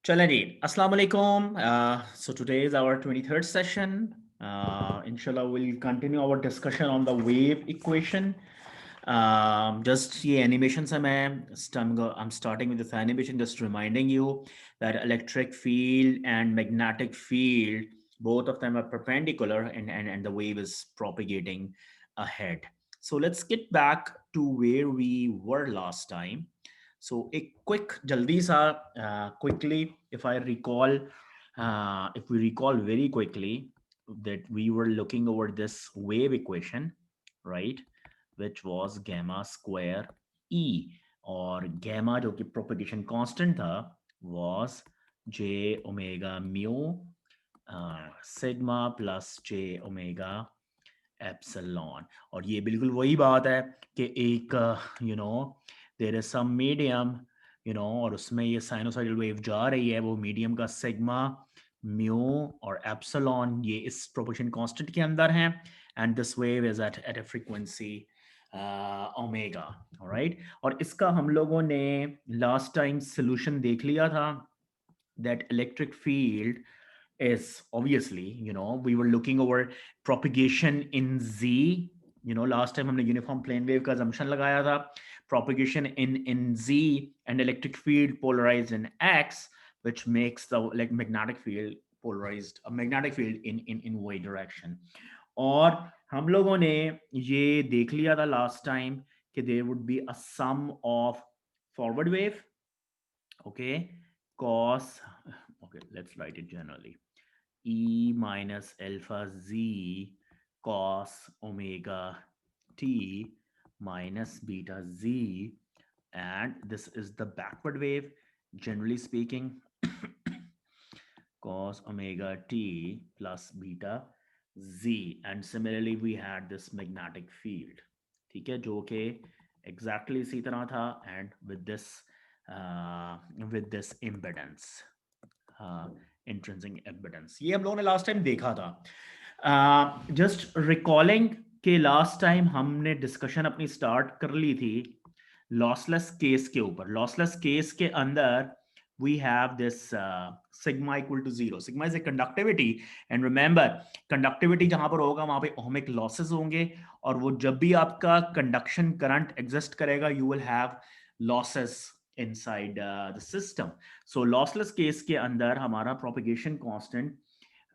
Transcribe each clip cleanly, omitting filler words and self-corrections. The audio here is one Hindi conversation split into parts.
चलें जी, अस्सलाम वालेकुम. So today is our 23rd session. Inshallah, we'll continue our discussion on the wave equation. Just ये animation से I'm starting with this animation, just reminding you that electric field and magnetic field, both of them are perpendicular and the wave is propagating ahead. So let's get back to where we were last time. So a quick jaldi sa quickly, if we recall very quickly that we were looking over this wave equation, right, which was gamma square E, और gamma जो कि propagation constant था was j omega mu sigma plus j omega epsilon. और ये बिल्कुल वही बात है कि एक देयर इज सम मीडियम और उसमें ये साइनोसाइडल वेव जा रही है, वो मीडियम का सिग्मा म्यू और एप्सिलॉन ये इस प्रोपोर्शन कांस्टेंट के अंदर हैं and this wave is at a frequency omega. Alright, और इसका हम लोगों ने लास्ट टाइम सॉल्यूशन देख लिया था that electric field is obviously, we were looking over propagation in z. Last time हमने uniform plane wave का assumption लगाया था, propagation in z and electric field polarized in x, which makes the like magnetic field polarized, a magnetic field in y direction. और हम लोगों ने ये देख लिया था last time कि there would be a sum of forward wave, okay, cos, okay, let's write it generally, e minus alpha z cos omega t minus beta z, and this is the backward wave, generally speaking, cos omega t plus beta z. And similarly we had this magnetic field, ठीक है, जो कि exactly इसी तरह था and with this impedance, intrinsic impedance. ये हम लोगों ने लास्ट टाइम देखा था. जस्ट रिकॉलिंग के लास्ट टाइम हमने डिस्कशन अपनी स्टार्ट कर ली थी लॉसलेस केस के ऊपर. लॉसलेस केस के अंदर we have this sigma equal to 0. Sigma is a conductivity, and remember conductivity जहां पर होगा वहां पे ohmic losses होंगे, और वो जब भी आपका conduction current exist करेगा you will have losses inside the system. So lossless case के अंदर हमारा propagation constant,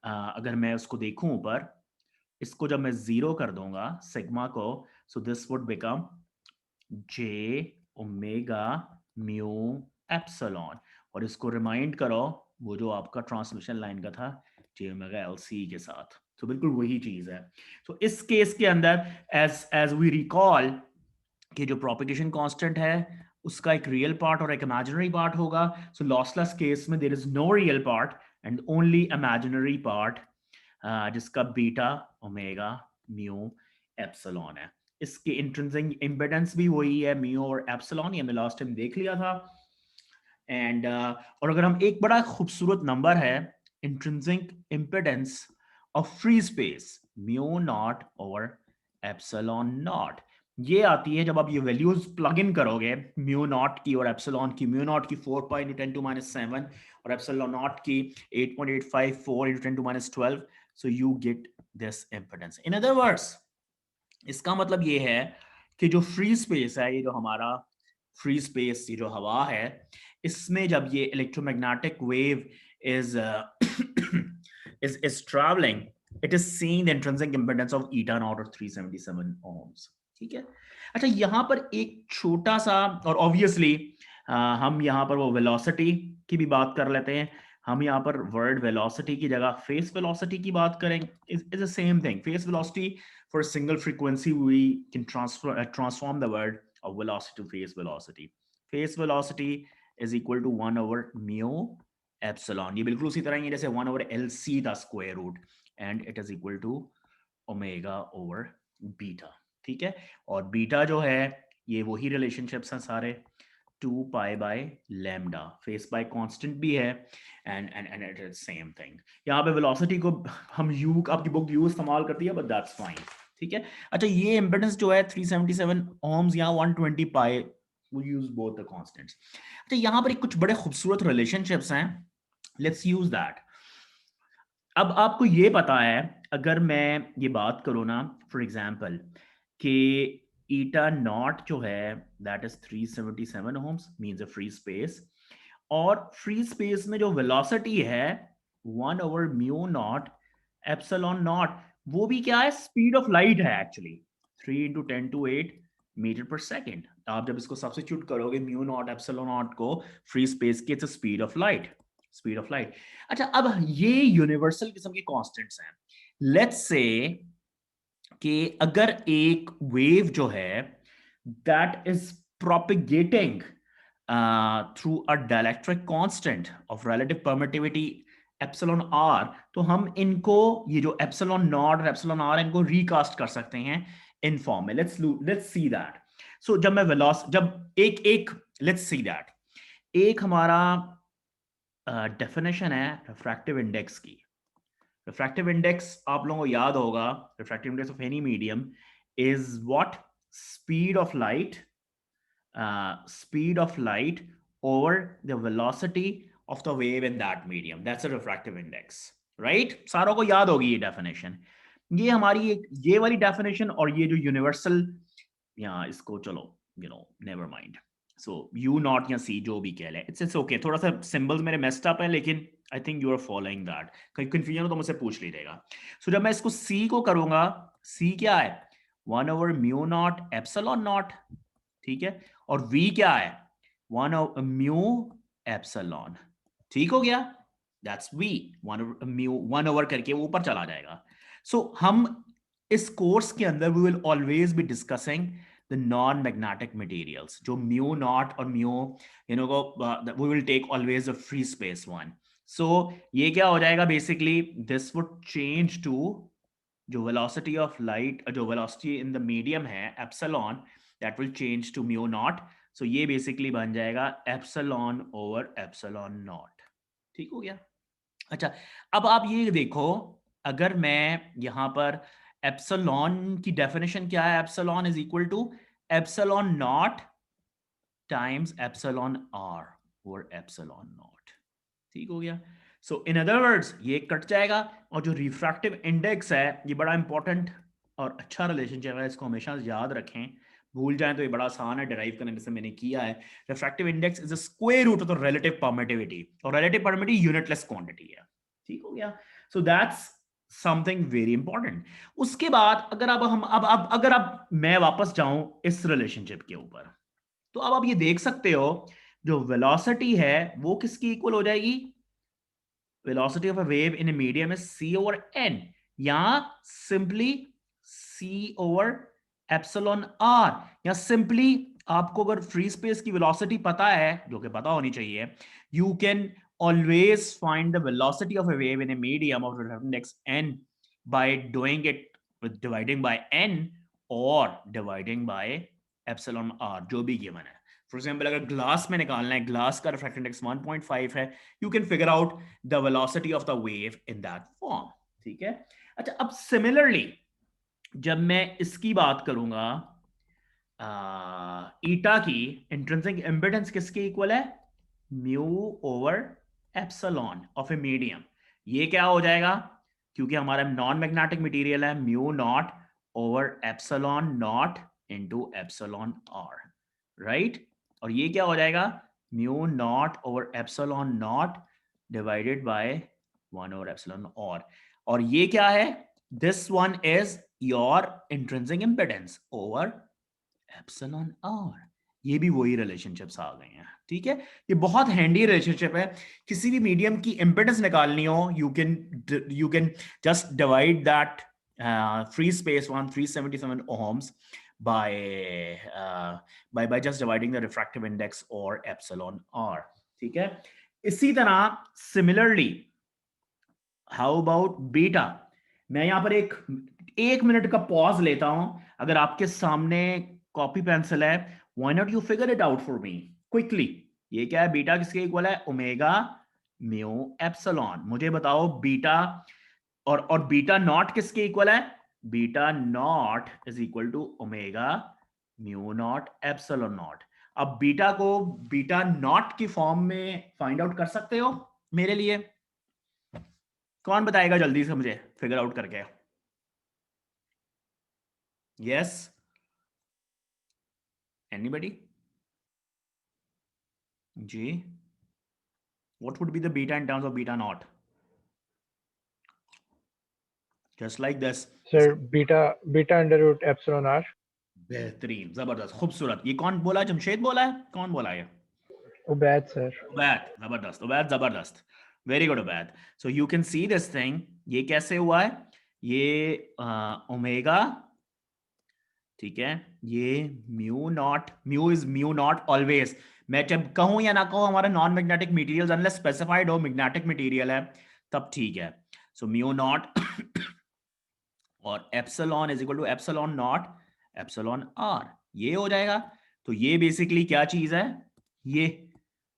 अगर मैं उसको देखूं ऊपर, इसको जब मैं जीरो कर दूंगा सिग्मा को, so this would become j omega mu epsilon. और इसको रिमाइंड करो वो जो आपका ट्रांसमिशन लाइन का था j omega lc के साथ, तो बिल्कुल वही चीज है. तो इस केस के अंदर एज वी रिकॉल कि जो प्रोपिगेशन कांस्टेंट है उसका एक रियल पार्ट और एक इमेजिनरी पार्ट होगा. सो लॉसलेस केस में there is no real part and only imaginary part, जिसका बीटा ओमेगा म्यू एप्सिलॉन है. इसके इंट्रिंसिक इंपेडेंस भी वही है, म्यू और एप्सिलॉन, ये हमने लास्ट टाइम देख लिया था. एंड और अगर हम एक बड़ा खूबसूरत नंबर है intrinsic impedance of free space mu naught over epsilon not, ये आती है जब आप ये वैल्यूज प्लग इन करोगे म्यू नॉट की और एप्सिलॉन की. म्यू नॉट की 4 पाई इंटू 10 टू माइनस 7 और एप्सिलॉन नॉट की 8.854 into 10 to minus 12. So you get this impedance. In other words इसका मतलब ये है कि जो फ्री स्पेस है, ये जो हमारा फ्री स्पेस, ये जो हवा है, इसमें जब ये electromagnetic wave is is traveling, it is seeing the intrinsic impedance of eta naught or 377 ohms. ठीक है. अच्छा, यहां पर एक छोटा सा, और ऑब्वियसली हम यहां पर वो वेलोसिटी की भी बात कर लेते हैं. हम यहाँ पर वर्ड वेलोसिटी की जगह फेस वेलोसिटी की बात करें. Is the same thing. Face velocity for a single frequency we can transform the word of velocity to phase velocity. Phase velocity is equal to 1 over mu epsilon. ये बिल्कुल उसी तरह ही जैसे 1 over LC था square root, and it is equal to omega over beta. ठीक है. और बीटा जो है ये वही रिलेशनशिप्स हैं सारे, 2 pi by lambda. Face by constant भी है and it is same thing. यहाँ पे वेलोसिटी को हम यू, आपकी बुक यू इस्तेमाल करती है, बट दैट्स फाइन. ठीक है. अच्छा, ये इंपेडेंस जो है 377 ohms, यहाँ 120 पाई, we use both the constants. अच्छा, यहाँ पर एक कुछ बड़े खूबसूरत रिलेशनशिप्स हैं लेट्स यूज दैट। अब आपको ये पता है, अगर मैं ये बात करूँ ना फॉर एग्जांपल कि ईटा नॉट जो है that is 377 ohms means a free space, और फ्री स्पेस में जो वेलोसिटी है 1/μ0 एप्सिलॉन नॉट, वो भी क्या है, स्पीड ऑफ लाइट है एक्चुअली, 3 × 10⁸ मीटर पर सेकेंड। आप जब इसको सब्स्टिट्यूट करोगे म्यू नॉट एप्सिलॉन नॉट को फ्री स्पेस की, its speed of light, speed of light. अच्छा, अब ये यूनिवर्सल किस्म के कांस्टेंट्स हैं। लेट्स से कि अगर एक वेव जो है that is propagating through a dielectric constant of relative permittivity epsilon r, तो हम इनको, ये जो एप्सिलॉन नॉट और एप्सिलॉन आर, इनको रिकास्ट कर सकते हैं इन फॉर्म में। Let's see that. सो जब मैं जब एक एक लेट्स सी दैट, एक हमारा डेफिनेशन है रिफ्रैक्टिव इंडेक्स की। रिफ्रैक्टिव इंडेक्स आप लोगों को याद होगा, refractive index of any medium is what, speed of light, speed of light over the velocity of the wave in that medium, that's a refractive index, right? सारों को याद होगी ये डेफिनेशन। ये हमारी एक ये वाली डेफिनेशन, और ये जो यूनिवर्सल, या इसको चलो never mind, so you not या सी जो भी कह ले, इट्स ओके। थोड़ा सा सिंबल्स मेरे मेस्ड अप है, लेकिन I think you are following that. कहीं कंफ्यूजन हो तो मुझसे पूछ लीजिएगा। सो जब मैं इसको सी को करूंगा, सी क्या है, 1/μ0 एप्सिलॉन नॉट, ठीक है, और v क्या है, 1/μ एप्सिलॉन, ठीक हो गया, दैट्स v, 1/μ, 1 ओवर करके वो ऊपर चला जाएगा। सो हम इस कोर्स के अंदर we will always be discussing the non magnetic materials, जो म्यू नॉट और mu we will take always a free space one. So ये क्या हो जाएगा, basically this would change to, जो वेलोसिटी ऑफ लाइट, जो वेलोसिटी इन द मीडियम है epsilon, that will change to mu nought. So ये बेसिकली बन जाएगा एप्सिलॉन ओवर एप्सिलॉन नॉट, ठीक हो गया। अच्छा, अब आप ये देखो, अगर मैं यहां पर एप्सिलॉन की डेफिनेशन क्या है, epsilon is equal to epsilon naught times epsilon r over epsilon naught, ठीक हो गया। सो इन अदर वर्ड्स ये कट जाएगा, और जो रिफ्रैक्टिव इंडेक्स है, ये बड़ा इंपॉर्टेंट और अच्छा रिलेशनशिप है, इसको हमेशा याद रखें। भूल जाएं तो ये बड़ा आसान है डिराइव करने, जैसे मैंने किया है। Refractive index is the square root of the relative permittivity, और रिलेटिव परमिटिविटी यूनिटलेस क्वांटिटी है, ठीक हो गया। So that's something very important. उसके बाद अगर अब हम अब अगर अब मैं वापस जाऊं इस रिलेशनशिप के ऊपर, तो अब आप ये देख सकते हो, जो वेलोसिटी है वो किसकी इक्वल हो जाएगी, velocity of a wave in a medium is c over n, या simply c over epsilon r, या सिंपली आपको अगर फ्री स्पेस की वेलोसिटी पता है, जो कि पता होनी चाहिए, you can always find the velocity of a wave in a medium of refractive index n by doing it with dividing by n or dividing by epsilon r, जो भी गिवन है। फॉर एग्जाम्पल अगर ग्लास में निकालना है, ग्लास का रिफ्रैक्टिव इंडेक्स 1.5 है, you can figure out the velocity of the wave in that form, ठीक है। अच्छा, अब सिमिलरली जब मैं इसकी बात करूंगा, ईटा की इंट्रिंसिक इम्पिडेंस किसके इक्वल है, mu over epsilon of a medium, ये क्या हो जाएगा, क्योंकि हमारा नॉन मैग्नेटिक मटेरियल है, mu naught over epsilon naught into epsilon r, right. और ये क्या हो जाएगा, mu naught over epsilon naught divided by 1 over epsilon और ये क्या है, this one is your intrinsic impedance over epsilon r. ये भी वही रिलेशनशिप्स आ गए हैं, ठीक है। ये बहुत हैंडी रिलेशनशिप है। किसी भी मीडियम की इंपिडेंस निकालनी हो, you can just divide that free space 377 ohms by just dividing the refractive index or epsilon r, ठीक है। इसी तरह सिमिलरली हाउ अबाउट बीटा, मैं यहां पर एक मिनट का पॉज लेता हूं, अगर आपके सामने कॉपी पेंसिल है, why not you figure it out for me quickly. ये क्या है, बीटा किसके इक्वल है, ओमेगा म्यू एप्सिलॉन, मुझे बताओ बीटा, और बीटा नॉट किसके इक्वल है, beta naught is equal to omega mu not epsilon naught. अब बीटा को बीटा नॉट की फॉर्म में फाइंड आउट कर सकते हो, मेरे लिए? कौन बताएगा जल्दी से मुझे फिगर आउट करके? Yes, anybody? जी, what would be the beta in terms of beta naught? Just like this. Sir beta under root epsilon r. बेहतरीन, जबरदस्त, खूबसूरत। ये कौन बोला? जमशेद बोला है? कौन बोला है? उबैद सर। उबैद, जबरदस्त, उबैद जबरदस्त, very good Ubaid. So you can see this thing, ये कैसे हुआ है? ये ओमेगा, ठीक है, ये mu naught, mu is mu naught always. मैं जब कहूं या ना कहूं हमारा non magnetic material unless specified हो मैग्नेटिक मटेरियल है तब ठीक है। सो म्यू नॉट और epsilon is equal to epsilon not epsilon r, ये हो जाएगा। तो ये बेसिकली क्या चीज है? ये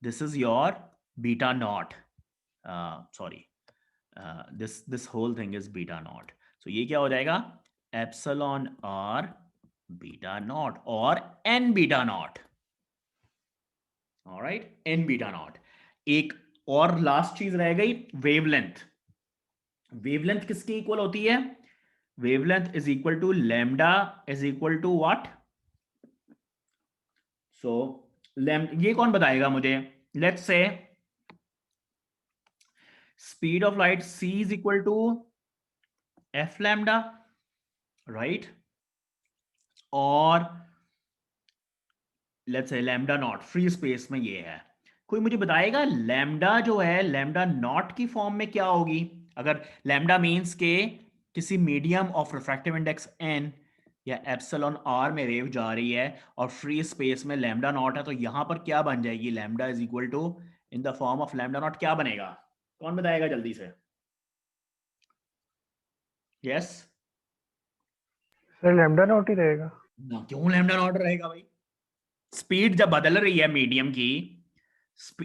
this is your beta nought, sorry, this whole thing is beta nought. So ये क्या हो जाएगा? एप्सिलॉन आर बीटा नॉट और n beta nought. Alright, n beta nought. एक और लास्ट चीज रह गई, वेवलेंथ। वेवलेंथ किसकी इक्वल होती है? Wavelength is equal to lambda is equal to what? So ये कौन बताएगा मुझे? Let's say speed of light c is equal to f lambda, right? और let's say lambda naught free space में ये है। कोई मुझे बताएगा लैम्डा जो है, लैम्डा नॉट की फॉर्म में क्या होगी? अगर लैम्डा मींस के किसी medium of refractive index n या एप्सिलॉन r में वेव जा रही है और फ्री स्पेस में लैम्डा नॉट है, तो यहां पर क्या बन जाएगी? Lambda is equal to, in the form of lambda naught क्या बनेगा? कौन बताएगा जल्दी से? यस? सर लैम्डा नॉट ही रहेगा। ना, क्यों लैम्डा नॉट रहेगा भाई? स्पीड जब बदल रही है मीडियम की,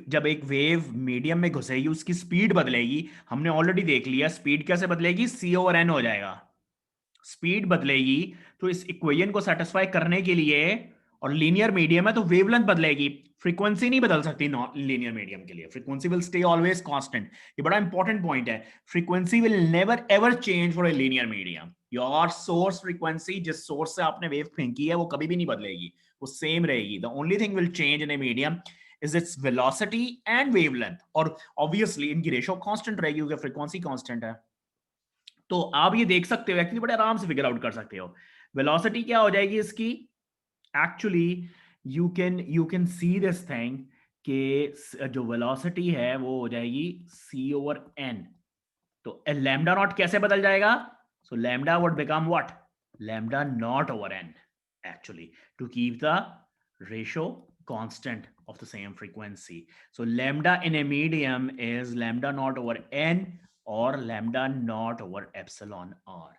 जब एक वेव मीडियम में घुसेगी उसकी स्पीड बदलेगी। हमने ऑलरेडी देख लिया स्पीड कैसे बदलेगी, c ओवर n हो जाएगा। स्पीड बदलेगी तो इस इक्वेशन को सेटिस्फाई करने के लिए, और लीनियर मीडियम है तो वेवलेंथ बदलेगी, फ्रीक्वेंसी नहीं बदल सकती लीनियर मीडियम के लिए। Frequency will stay always constant. ये बड़ा इंपॉर्टेंट पॉइंट है, frequency will never ever change for a linear medium. Your source frequency, जिस सोर्स से आपने वेव फेंकी है वो कभी भी नहीं बदलेगी, वो सेम रहेगी। The only thing will change in a medium is its velocity and wavelength, और obviously इनकी रेशो कांस्टेंट रहेगी क्योंकि फ्रीक्वेंसी कांस्टेंट है। तो आप ये देख सकते हो, एक्चुअली बड़े आराम से फिगर आउट कर सकते हो। वेलोसिटी क्या हो जाएगी इसकी? Actually you can see this thing कि जो वेलोसिटी है वो हो जाएगी c ओवर n। तो लैम्डा नॉट कैसे बदल जाएगा? सो lambda would become what? Lambda naught over n, actually, to keep the ratio constant of the same frequency. So lambda in a medium is lambda naught over n or lambda naught over epsilon r.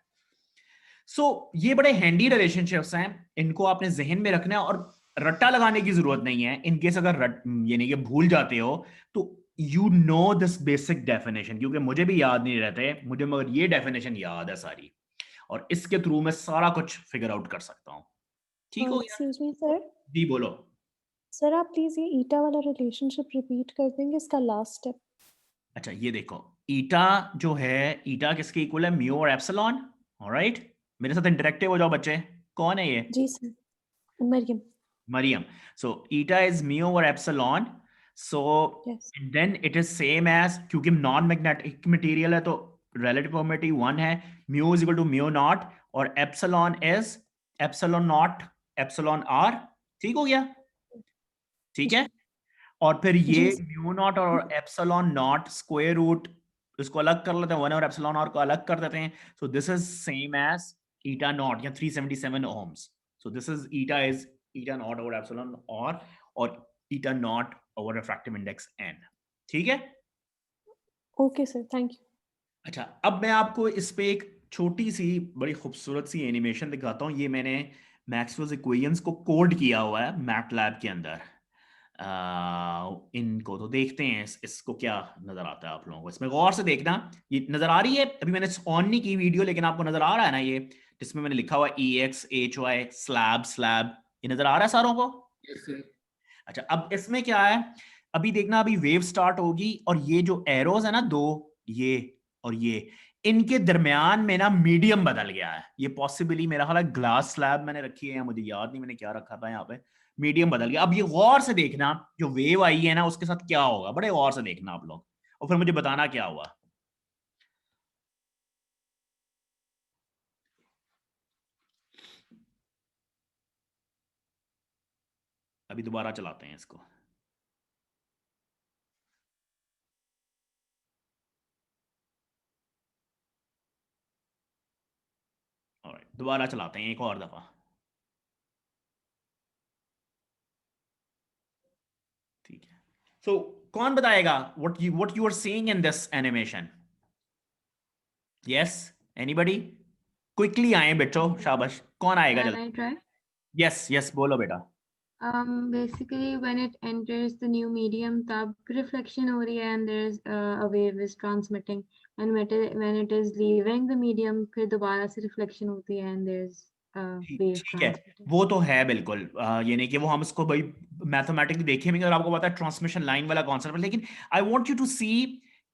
So ये बड़े हैंडी रिलेशनशिप्स हैं, इनको आपने जहन में रखना है और रट्टा लगाने की जरूरत नहीं है। इनकेस अगर यानी कि भूल जाते हो तो you know this basic definition, क्योंकि मुझे भी याद नहीं रहते मुझे, मगर ये डेफिनेशन याद है सारी, और इसके थ्रू मैं सारा कुछ फिगर आउट कर सकता हूँ। ठीक हो गया? Excuse me sir. जी बोलो। सर आप प्लीज ये ईटा वाला रिलेशनशिप रिपीट कर देंगे, इसका लास्ट स्टेप। अच्छा ये देखो, ईटा जो है, ईटा किसके इक्वल है? म्यू और एप्सिलॉन। ऑलराइट, मेरे साथ इंटरेक्टिव हो जाओ बच्चे। कौन है ये? जी sir, Mariam. Mariam. So eta is mu और epsilon. So yes. Then it is same as, क्योंकि नॉन मैग्नेटिक मटेरियल है तो रिलेटिव परमिटिविटी 1 है, mu is equal to mu not और epsilon is epsilon not epsilon r. ठीक हो गया? ठीक है। और फिर ये जी म्यू नॉट और एप्सिलॉन नॉट स्क्वायर रूट, इसको अलग कर लेते हैं, 1 और एप्सिलॉन और को अलग कर देते हैं। So this is same as eta naught या 377 ohms. So this is eta naught over epsilon और eta naught over refractive index n। ठीक है? Okay sir, thank you. अच्छा, अब मैं आपको इस पे एक छोटी सी बड़ी खूबसूरत सी एनिमेशन दिखाता हूँ। ये मैंने मैक्सवेल्स इक्वेशंस को कोड किया हुआ है मैटलैब के अंदर। इनको तो देखते हैं, इसको क्या नजर आता है आप लोगों को, इसमें गौर से देखना। ये नजर आ रही है? अभी मैंने ऑन नहीं की वीडियो, लेकिन आपको नजर आ रहा है ना ये, जिसमें मैंने लिखा हुआ EXHY स्लैब स्लैब, ये नजर आ रहा है सारों को? Yes, sir. अच्छा, अब इसमें क्या है, अभी देखना, अभी वेव स्टार्ट होगी और ये जो एरोज है ना, दो, ये और ये, इनके दरमियान में ना मीडियम बदल गया है। ये पॉसिबली मेरा ख्याल है ग्लास स्लैब मैंने रखी है, मुझे याद नहीं मैंने क्या रखा था यहाँ पे, मीडियम बदल गया। अब ये गौर से देखना, जो वेव आई है ना उसके साथ क्या होगा, बड़े गौर से देखना आप लोग, और फिर मुझे बताना क्या हुआ। अभी दोबारा चलाते हैं इसको। ऑलराइट, दोबारा चलाते हैं एक और दफा। ठीक है, सो कौन बताएगा what you are seeing in this animation? yes, anybody? Quickly आए बेटो, शाबाश, कौन आएगा Can जल्दी? I try? यस यस, बोलो बेटा। Basically, when it enters the new medium, तब reflection हो रही है and there's a wave is transmitting, and when it is leaving the medium, फिर दोबारा से reflection होती है and there's a wave ठीक है, transmitting. वो तो है बिल्कुल, ये नहीं कि वो हम इसको भाई मैथमेटिकली देखे भी और आपको पता है ट्रांसमिशन लाइन वाला कॉन्सेप्ट है, लेकिन I want you to see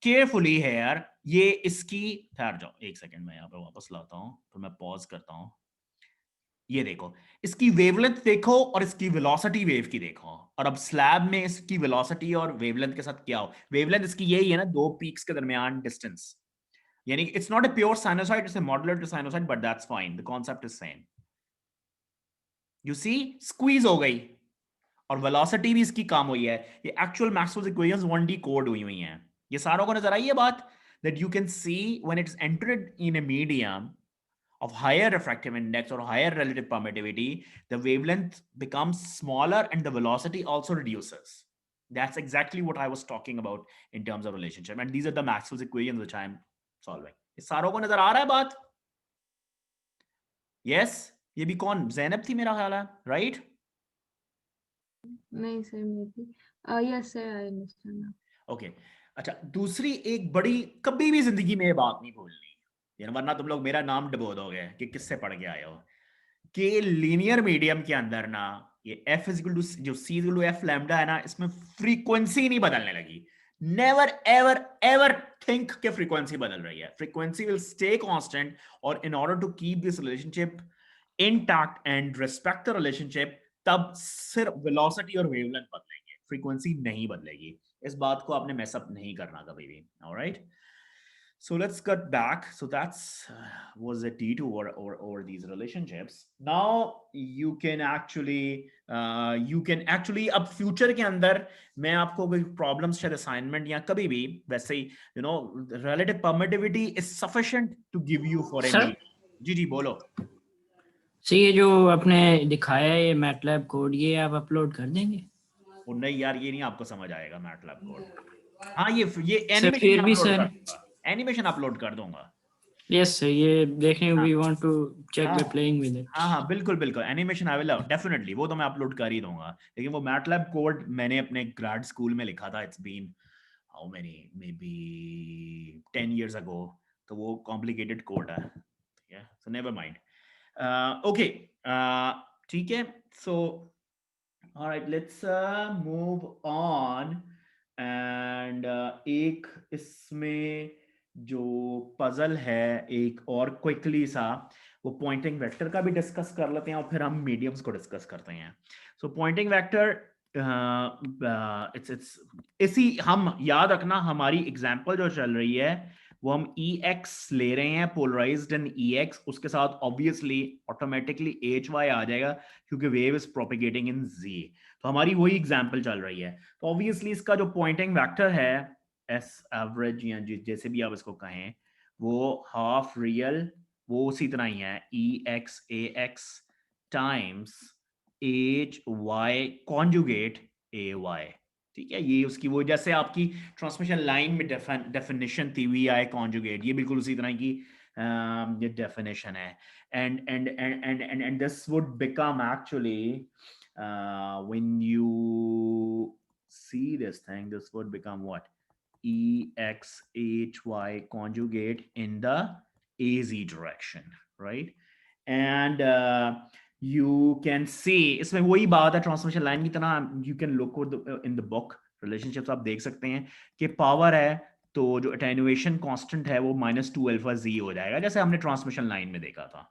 carefully here. ये इसकी, ठहर जाओ एक सेकंड, मैं यहाँ पे वापस लाता हूँ, तो मैं पॉज करता हूँ। ये देखो, इसकी वेवलेंथ देखो और इसकी वेलोसिटी वेव की देखो, और अब स्लैब में इसकी वेलोसिटी और वेवलेंथ के साथ क्या हो। वेवलेंथ इसकी यही है ना, दो पीक्स के दरमियान डिस्टेंस, यानी it's not a pure sinusoid, it's a modular to sinusoid, but that's fine, the concept is same. You see, squeeze हो गई, और वेलोसिटी भी इसकी कम हुई है। ये actual Maxwell's equations 1D code हुई हुई हैं। ये सारों को नजर आई है बात, that you can see when it is entered in a medium of higher refractive index or higher relative permittivity, the wavelength becomes smaller and the velocity also reduces. That's exactly what I was talking about in terms of relationship. And these are the Maxwell's equations which I'm solving. इस सारों को नजर आ रहा है बात? Yes? ये भी कौन, ज़ैनब थी मेरा ख्याल है, right? नहीं sir, maybe. Yes sir, I understand now. Okay. अच्छा, दूसरी एक बड़ी, कभी भी जिंदगी में ये बात नहीं भूलनी, यानी वरना तुम लोग मेरा नाम डुबो दोगे कि किससे पढ़ के आए हो, कि लीनियर मीडियम के अंदर ना ये f इज इक्वल टू, जो c is equal to f lambda है ना, इसमें फ्रीक्वेंसी नहीं बदलने लगी। नेवर एवर एवर थिंक के फ्रीक्वेंसी बदल रही है, फ्रीक्वेंसी विल स्टे कांस्टेंट, और in order to keep this relationship intact and respect the relationship, तब सिर्फ वेलोसिटी और वेवलेंथ बदलेंगे, फ्रीक्वेंसी नहीं बदलेगी। इस बात को आपने मैसअप नहीं करना कभी भी। Alright, so let's cut back. So that's was a detour over these relationships. Now you can actually अब future के अंदर मैं आपको कोई problems शायद assignment या कभी भी वैसे ही, you know, relative permittivity is sufficient to give you for a Sir? meeting. जी जी बोलो। सर ये जो आपने दिखाया है ये मैटलैब कोड, ये आप अपलोड कर देंगे? वो नहीं यार, ये नहीं आपको समझ आएगा मैटलैब कोड। हाँ, ये सर फिर भी एनिमेशन सर, अपलोड कर दूंगा, एनिमेशन अपलोड कर दूंगा। यस सर, ये देखने वी वांट टू चेक हाँ द प्लेइंग विद इट। हाँ हाँ, बिल्कुल बिल्कुल, एनिमेशन आई विल डेफिनेटली, वो तो मैं अपलोड कर ही दूंगा। लेकिन वो मैटलैब कोड मैंने अपने ग्रेड स्कूल में लिखा था, it's been how many, maybe 10 years ago, तो वो कॉम्प्लिकेटेड कोड है, ठीक है, सो नेवर माइंड। ओके, ठीक है, so alright, let's move on. And एक इसमें जो पजल है एक और क्विकली सा, वो पॉइंटिंग वेक्टर का भी डिस्कस कर लेते हैं और फिर हम मीडियम्स को डिस्कस करते हैं। सो पॉइंटिंग वेक्टर, इट्स इसी, हम याद रखना हमारी एग्जांपल जो चल रही है वो हम EX ले रहे हैं, पोलराइज्ड इन EX, उसके साथ ऑब्वियसली ऑटोमेटिकली HY आ जाएगा क्योंकि wave is propagating in Z। तो हमारी वही एग्जांपल चल रही है, तो ऑब्वियसली इसका जो पॉइंटिंग वेक्टर है S एवरेज या जैसे भी आप इसको कहें, वो हाफ रियल, वो उसी तरह ही है EX AX times HY conjugate AY। ठीक है, ये उसकी वो जैसे आपकी ट्रांसमिशन लाइन में डेफिनेशन थी VI कॉन्जुगेट, ये बिल्कुल उसी तरह की ये डेफिनेशन है। And this would become actually when you see this thing, this would become what? EXHY conjugate in the AZ direction, right? And you can see, इसमें वही बात है ट्रांसमिशन लाइन की तरह, you can look in the book, relationships आप देख सकते हैं कि पावर है तो जो अटेन्युएशन कांस्टेंट है वो -2 अल्फा z हो जाएगा, जैसे हमने ट्रांसमिशन लाइन में देखा था.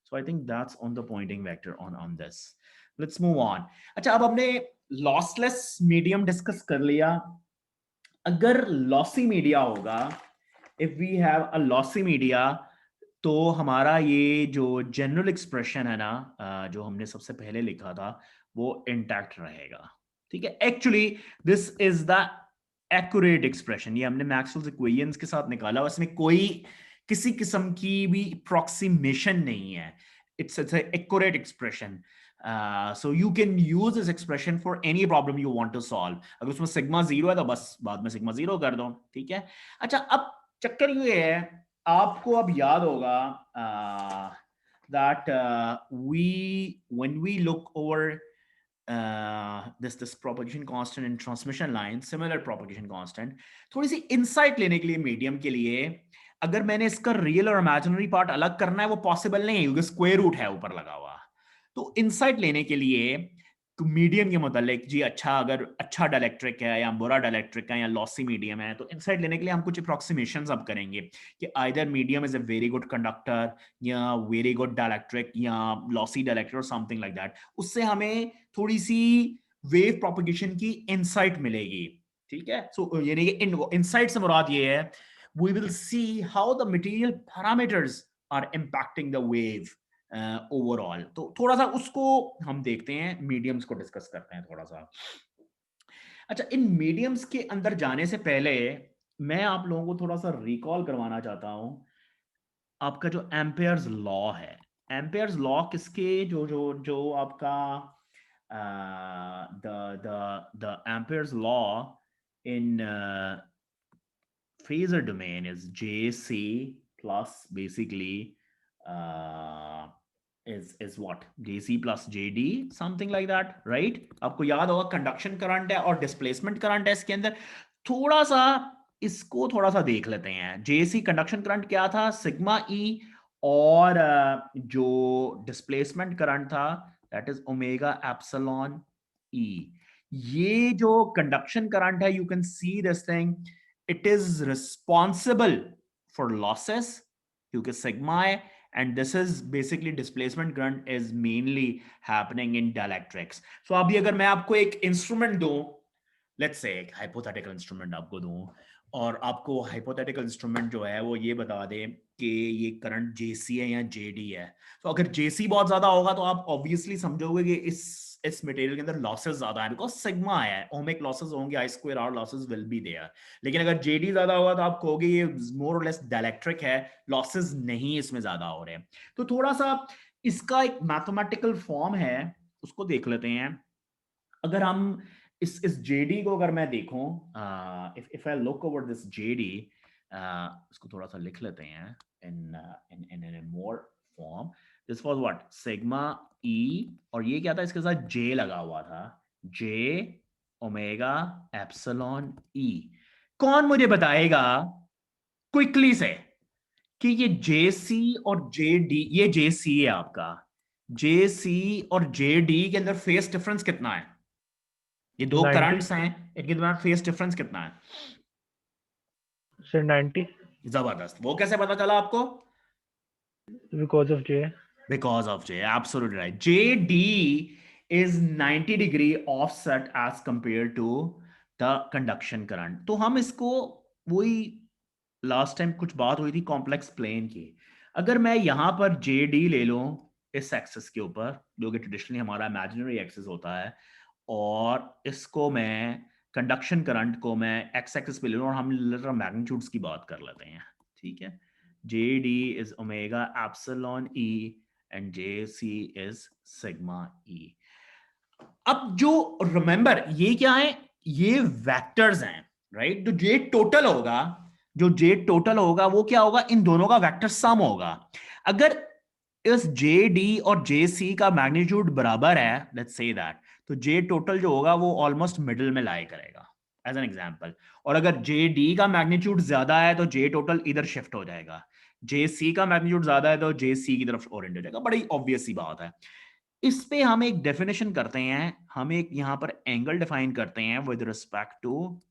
So I think that's on the pointing vector on this. Let's move on. अच्छा, अब हमने lossless medium डिस्कस कर लिया. अगर लॉसी मीडिया होगा, if we have a lossy media, तो हमारा ये जो जनरल एक्सप्रेशन है ना, जो हमने सबसे पहले लिखा था, वो इंटैक्ट रहेगा. ठीक है. Actually this is the accurate expression. ये हमने मैक्सवेल्स इक्वेशंस के साथ निकाला, उसमें कोई किसी किस्म की भी अप्रोक्सीमेशन नहीं है. It's an accurate expression. So you can use this expression for any problem you want to solve. अगर उसमें सिग्मा 0 है तो बस बाद में सिग्मा 0 कर दो. ठीक है. अच्छा, अब चक्कर ये है, आपको अब याद होगा that when we look over this propagation constant in transmission line, similar propagation constant, थोड़ी सी insight लेने के लिए मीडियम के लिए, अगर मैंने इसका रियल और इमेजिनरी पार्ट अलग करना है वो पॉसिबल नहीं है क्योंकि स्क्वायर रूट है ऊपर लगा हुआ. तो इनसाइट लेने के लिए मीडियम के मुतालिक, जी अच्छा अगर अच्छा डाइलेक्ट्रिक है या बुरा डाइलेक्ट्रिक है या लॉसी मीडियम है, तो इनसाइट लेने के लिए हम कुछ अप्रोक्सीमेशंस अब करेंगे कि either medium is a very good conductor या वेरी गुड डाइलेक्ट्रिक या लॉसी डाइलेक्ट्रिक और समथिंग लाइक दैट. उससे हमें थोड़ी सी वेव प्रोपगेशन की इनसाइट मिलेगी. ठीक है. सो यानी कि इनसाइट से मुराद ये है, we will see how the material parameters are impacting the wave overall. तो थोड़ा सा उसको हम देखते हैं, मीडियम्स को डिस्कस करते हैं थोड़ा सा. अच्छा, इन मीडियम्स के अंदर जाने से पहले मैं आप लोगों को थोड़ा सा रिकॉल करवाना चाहता हूं आपका जो एम्पेयर्स लॉ है. एम्पेयर्स लॉ किसके जो जो जो आपका the Ampere's law in phasor domain is JC plus basically is what? JC plus JD, something like that, right? आपको याद होगा कंडक्शन करंट है और डिस्प्लेसमेंट करंट है इसके अंदर. थोड़ा सा इसको थोड़ा सा देख लेते हैं. JC कंडक्शन करंट क्या था? सिग्मा E, और जो डिस्प्लेसमेंट करंट था that is omega epsilon E. ये जो कंडक्शन करंट है, you can see this thing, it is responsible for losses क्योंकि सिग्मा है, and this is basically displacement current is mainly happening in dielectrics. So अभी अगर मैं आपको एक इंस्ट्रूमेंट दूं, let's say एक hypothetical इंस्ट्रूमेंट आपको दूं, और आपको हाइपोथेटिकल इंस्ट्रूमेंट जो है वो ये बता दे कि ये करंट JC है या JD है, तो अगर JC बहुत ज्यादा होगा तो आप ऑब्वियसली समझोगे कि इस मटेरियल के अंदर लॉसेस ज्यादा है बिकॉज सिग्मा है, ओमिक लॉसेस होंगे, I square R losses will be there. लेकिन अगर JD ज्यादा होगा तो आप कहोगे ये मोर और लेस डाइलेक्ट्रिक है, लॉसेस नहीं इसमें ज्यादा हो रहे. तो थोड़ा सा इसका एक मैथमेटिकल फॉर्म है, उसको देख लेते हैं. अगर हम इस JD को अगर मैं देखूं, if I look over this JD, इसको थोड़ा सा लिख लेते हैं in more form. This was what? Sigma E, और ये क्या था? इसके साथ J लगा हुआ था, J ओमेगा एप्सिलॉन E. कौन मुझे बताएगा क्विकली से कि ये JC और JD, ये JC है आपका, JC और JD के अंदर फेस डिफरेंस कितना है? ये दो 90. करंट्स हैं, इनके दरमियान फेस डिफरेंस कितना है? सर 90. जबरदस्त. वो कैसे पता चला आपको? Because of J. Because of J, absolutely right. JD is 90 degree offset as compared to the conduction current. तो हम इसको, वही लास्ट टाइम कुछ बात हुई थी कॉम्प्लेक्स प्लेन की, अगर मैं यहां पर JD ले लूं इस एक्सिस के ऊपर, जो कि ट्रेडिशनली हमारा इमेजिनरी एक्सिस होता है, और इसको मैं कंडक्शन करंट को मैं एक्स एक्सिस पे ले लूं और हम लिटरल मैग्नीट्यूड्स की बात कर लेते हैं. ठीक है. JD is omega epsilon E and JC is sigma E. अब जो रिमेंबर, ये क्या है? ये वेक्टर्स हैं, राइट? तो J टोटल होगा, जो J टोटल होगा वो क्या होगा? इन दोनों का वेक्टर सम होगा. अगर इस JD और JC का मैग्नीट्यूड बराबर है, लेट्स से दैट, तो J टोटल जो होगा वो ऑलमोस्ट मिडिल में लाई करेगा, एज एन एग्जांपल. और अगर JD का मैग्नीट्यूड ज्यादा है तो J टोटल इधर शिफ्ट हो जाएगा, JC का मैग्नीट्यूड ज्यादा है तो JC की तरफ ओरिएंट हो जाएगा. बड़ी ऑब्वियस सी बात है. इस पे हम एक डेफिनेशन करते हैं, हम एक यहां पर एंगल डिफाइन करते हैं with respect to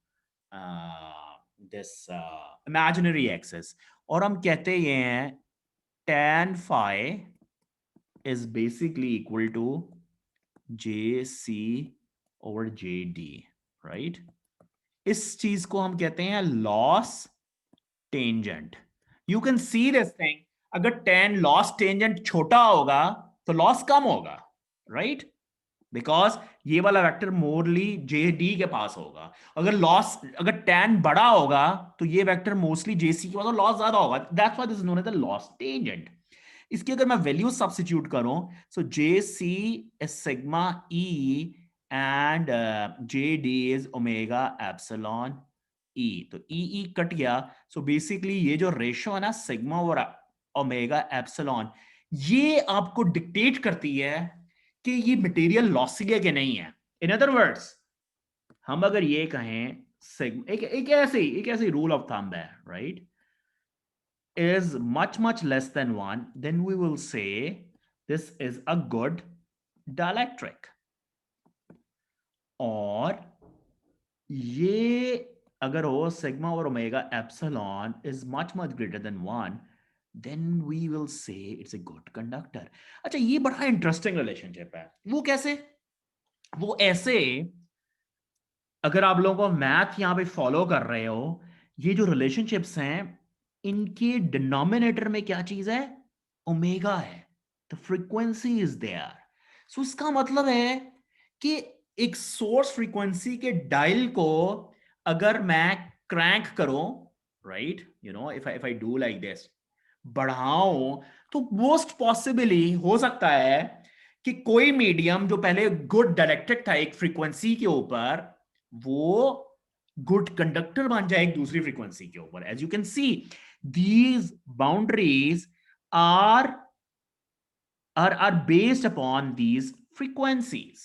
this imaginary axis, और हम कहते ये हैं tan phi is basically equal to JC over JD, right? इस चीज को हम कहते हैं loss tangent. You can see this thing, अगर tan लॉस टेंजेंट छोटा होगा तो लॉस कम होगा, राइट? बिकॉज ये वाला वेक्टर मोरली JD के पास होगा. अगर tan बड़ा होगा तो ये वेक्टर मोस्टली JC के पास लॉस ज्यादा होगा. That's why this is known as the loss tangent. इसकी अगर मैं वैल्यू सब्स्टिट्यूट करूं, so JC is sigma E and JD is omega epsilon E. तो E कट गया. सो बेसिकली ये जो रेशियो है ना सिग्मा और ओमेगा एप्सिलॉन, ये आपको डिक्टेट करती है कि ये मटेरियल लॉसी है कि नहीं है. इन अदर वर्ड्स, हम अगर ये कहें सिग्मा, एक ऐसे रूल ऑफ थंब है, right, is much less than 1, then we will say this is a good dielectric. और ये अगर हो सिग्मा और omega epsilon is much greater than 1, then we will say it's a good conductor. अच्छा, ये बड़ा इंटरेस्टिंग रिलेशनशिप है. वो कैसे? वो ऐसे, अगर आप लोगों को मैथ यहां पे फॉलो कर रहे हो, ये जो रिलेशनशिप्स हैं इनके डिनोमिनेटर में क्या चीज है? ओमेगा है. The frequency is there. So इसका मतलब है कि एक सोर्स फ्रीक्वेंसी के डायल को अगर मैं क्रैंक करूं, right, you know, if I do like this, बढ़ाऊं, तो मोस्ट पॉसिबली हो सकता है कि कोई मीडियम जो पहले गुड डायलेक्ट्रिक था एक फ्रीक्वेंसी के ऊपर, वो गुड कंडक्टर बन जाए एक दूसरी फ्रीक्वेंसी के ऊपर. As you can see, these boundaries are based upon these frequencies.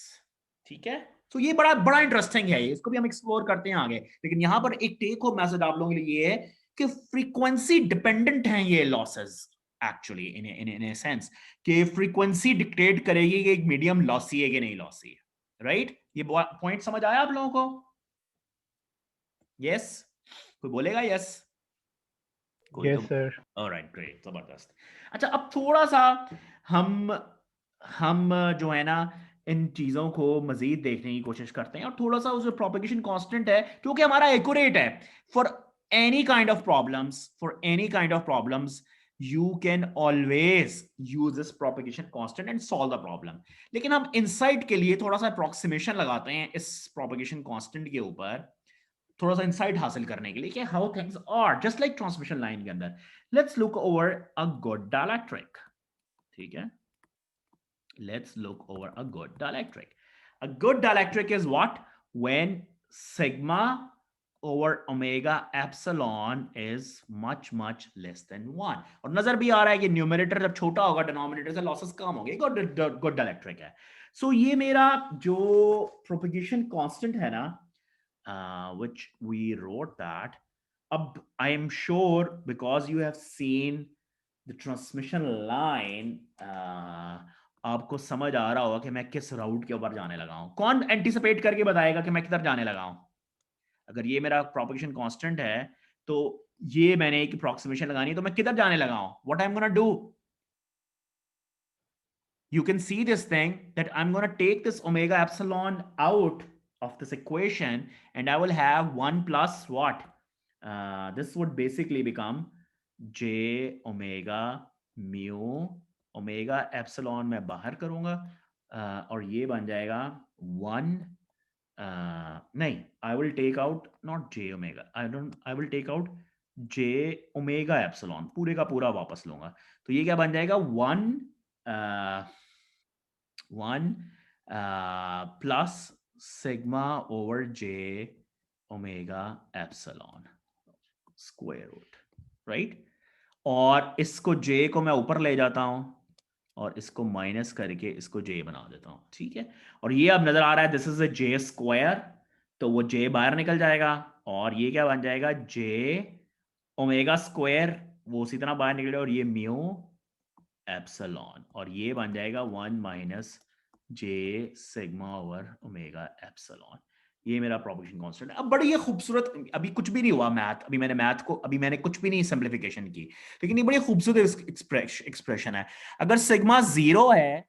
ठीक है? तो ये बड़ा इंटरेस्टिंग है, इसको भी हम एक्सप्लोर करते हैं आगे. लेकिन यहां पर एक टेक होम मैसेज आप लोगों के लिए ये है कि फ्रीक्वेंसी डिपेंडेंट हैं ये losses, actually in a sense कि फ्रीक्वेंसी डिक्टेट करेगी कि एक मीडियम लॉसी है कि नहीं लॉसी है, राइट? ये पॉइंट समझ आया आप लोगों को? यस? कोई बोलेगा yes? Yes sir. Alright, great, जबरदस्त. अच्छा, अब थोड़ा सा हम जो है ना इन चीजों को मजीद देखने की कोशिश करते हैं, और थोड़ा सा उस प्रोपेगेशन कांस्टेंट है क्योंकि हमारा एक्यूरेट है. For any kind of problems you can always use this propagation constant and solve the problem. लेकिन हम इंसाइट के लिए थोड़ा सा अप्रोक्सीमेशन लगाते हैं इस propagation constant के ऊपर, थोड़ा सा इंसाइट हासिल करने के लिए कि how things are just like transmission line के अंदर. Let's look over a good dielectric. ठीक है, let's look over a good dielectric. A good dielectric is what? When sigma over omega epsilon is much less than 1. और नजर भी आ रहा है कि न्यूमरेटर जब छोटा होगा डिनोमिनेटर से लॉसेस कम होंगे. गुड डायलेक्ट्रिक है. सो ये मेरा जो प्रोपेगेशन कांस्टेंट है ना, which we wrote that. Ab, I am sure because you have seen the transmission line, आपको समझ आ रहा होगा कि मैं किस राउट के ऊपर जाने लगा हूं. कौन एंटिसिपेट करके बताएगा कि मैं किधर जाने लगा हूं? अगर ये मेरा प्रोपेगेशन कांस्टेंट है तो ये मैंने एक अप्रोक्सीमेशन लगानी है, तो मैं किधर जाने लगा हूं? What I am gonna do? You can see this thing that I'm going to take this omega epsilon out of this equation, and I will have 1 plus what? This would basically become j omega mu omega epsilon मैं बाहर करूंगा, और ये बन जाएगा 1, नहीं, I will take out not j omega, I will take out j omega epsilon, पूरे का पूरा वापस लूंगा. तो ये क्या बन जाएगा? 1 plus sigma over j omega epsilon square root, right? और इसको j को मैं ऊपर ले जाता हूं और इसको माइनस करके इसको j बना देता हूं. ठीक है, और ये अब नजर आ रहा है this is a j square, तो वो j बाहर निकल जाएगा और ये क्या बन जाएगा? j ओमेगा स्क्वायर, वो उसी तरह बाहर निकलेगा, और ये म्यू एप्सिलॉन, और ये बन जाएगा 1 माइनस जे सिग्मा ओवर ओमेगा एप्सिलॉन, ये मेरा प्रोपगेशन कांस्टेंट। अब बड़ी ये खूबसूरत, अभी कुछ भी नहीं हुआ मैथ, अभी मैंने कुछ भी नहीं सिंप्लीफिकेशन की, लेकिन ये बड़ी खूबसूरत एक्सप्रेशन है। अगर सिग्मा 0 है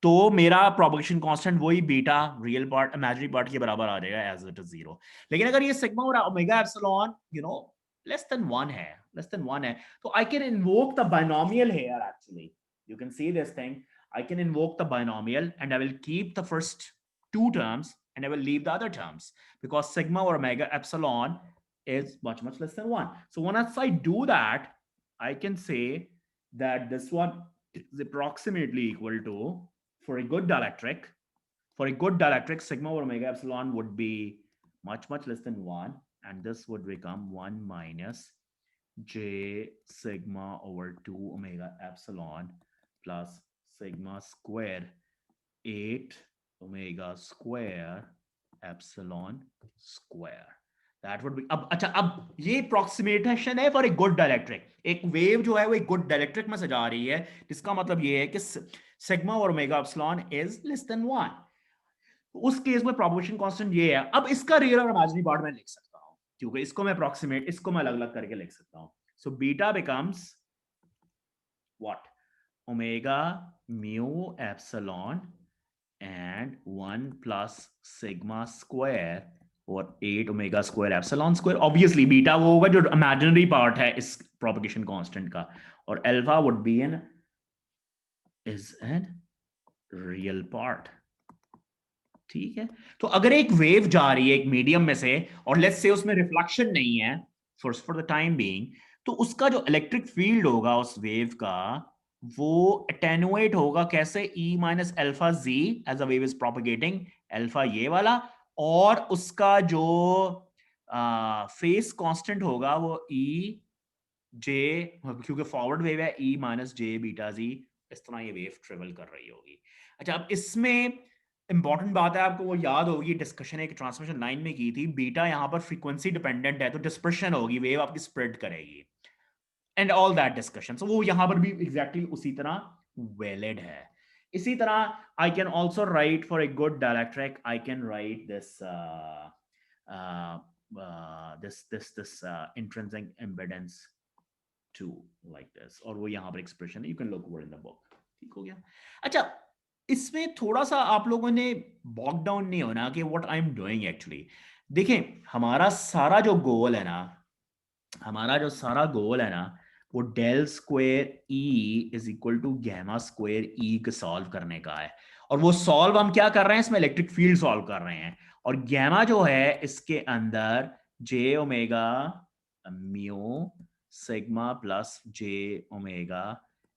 तो मेरा प्रोपगेशन कांस्टेंट वही beta real part imaginary part के बराबर आ जाएगा एज इट इज 0। लेकिन अगर ये सिग्मा और ओमेगा एप्सिलॉन लेस देन 1 है, तो I can invoke the binomial here. Actually you can see this thing, I can invoke the binomial and I will keep the first two terms and I will leave the other terms, because sigma or omega epsilon is much less than 1. So once I do that, I can say that this one is approximately equal to, for a good dielectric, sigma or omega epsilon would be much less than 1, and this would become 1 minus j sigma over 2 omega epsilon plus sigma square 8 omega square epsilon square. That would be, अब ये approximation है for a good dielectric। एक wave जो है वो एक good dielectric में से जा रही है, जिसका मतलब ये है कि sigma और omega epsilon is less than 1। उस केस में प्रोपगेशन कांस्टेंट ये है। अब इसका रियल और इमेजिनरी पार्ट मैं लिख सकता हूं, क्योंकि इसको मैं अप्रोक्सीमेट, इसको मैं अलग अलग करके लिख सकता हूं। So beta becomes what, omega mu epsilon and 1 plus sigma square और 8 omega square epsilon square. Obviously beta वो होगा जो इमेजिनरी पार्ट है इस प्रोपगेशन कांस्टेंट का, और alpha would be an real part. ठीक है, तो अगर एक वेव जा रही है एक मीडियम में से और लेट्स से उसमें रिफ्लेक्शन नहीं है फॉर द टाइम बीइंग, तो उसका जो इलेक्ट्रिक फील्ड होगा उस वेव का वो अटेनुएट होगा कैसे, E minus alpha z as a wave is propagating, alpha ये वाला, और उसका जो फेस कांस्टेंट होगा वो E जे, क्योंकि फॉरवर्ड वेव है, E माइनस जे बीटा जी, इस तरह ये वेव ट्रेवल कर रही होगी। अच्छा, अब इसमें इंपॉर्टेंट बात है, आपको वो याद होगी, डिस्कशन एक ट्रांसमिशन लाइन में की थी, बीटा यहाँ पर फ्रीक्वेंसी डिपेंडेंट है, तो डिस्पर्शन होगी, वेव आपकी स्प्रेड करेगी एंड ऑल दैट डिस्कशन। सो वो यहाँ पर भी एग्जैक्टली उसी तरह वैलिड है। इसी तरह I can also write for a good dielectric, I can write this intrinsic impedance to like this, और वो यहाँ पर एक्सप्रेशन है, you can look over in the book. ठीक हो गया। अच्छा, इसमें थोड़ा सा आप लोगों ने बॉग डाउन नहीं होना कि what I am doing actually. देखें, हमारा सारा जो गोल है ना, वो del square E is equal to gamma square E को सॉल्व करने का है। और वो सॉल्व हम क्या कर रहे हैं, इसमें इलेक्ट्रिक फील्ड सॉल्व कर रहे हैं, और गैमा जो है इसके अंदर जे ओमेगा म्यू सिग्मा प्लस जे ओमेगा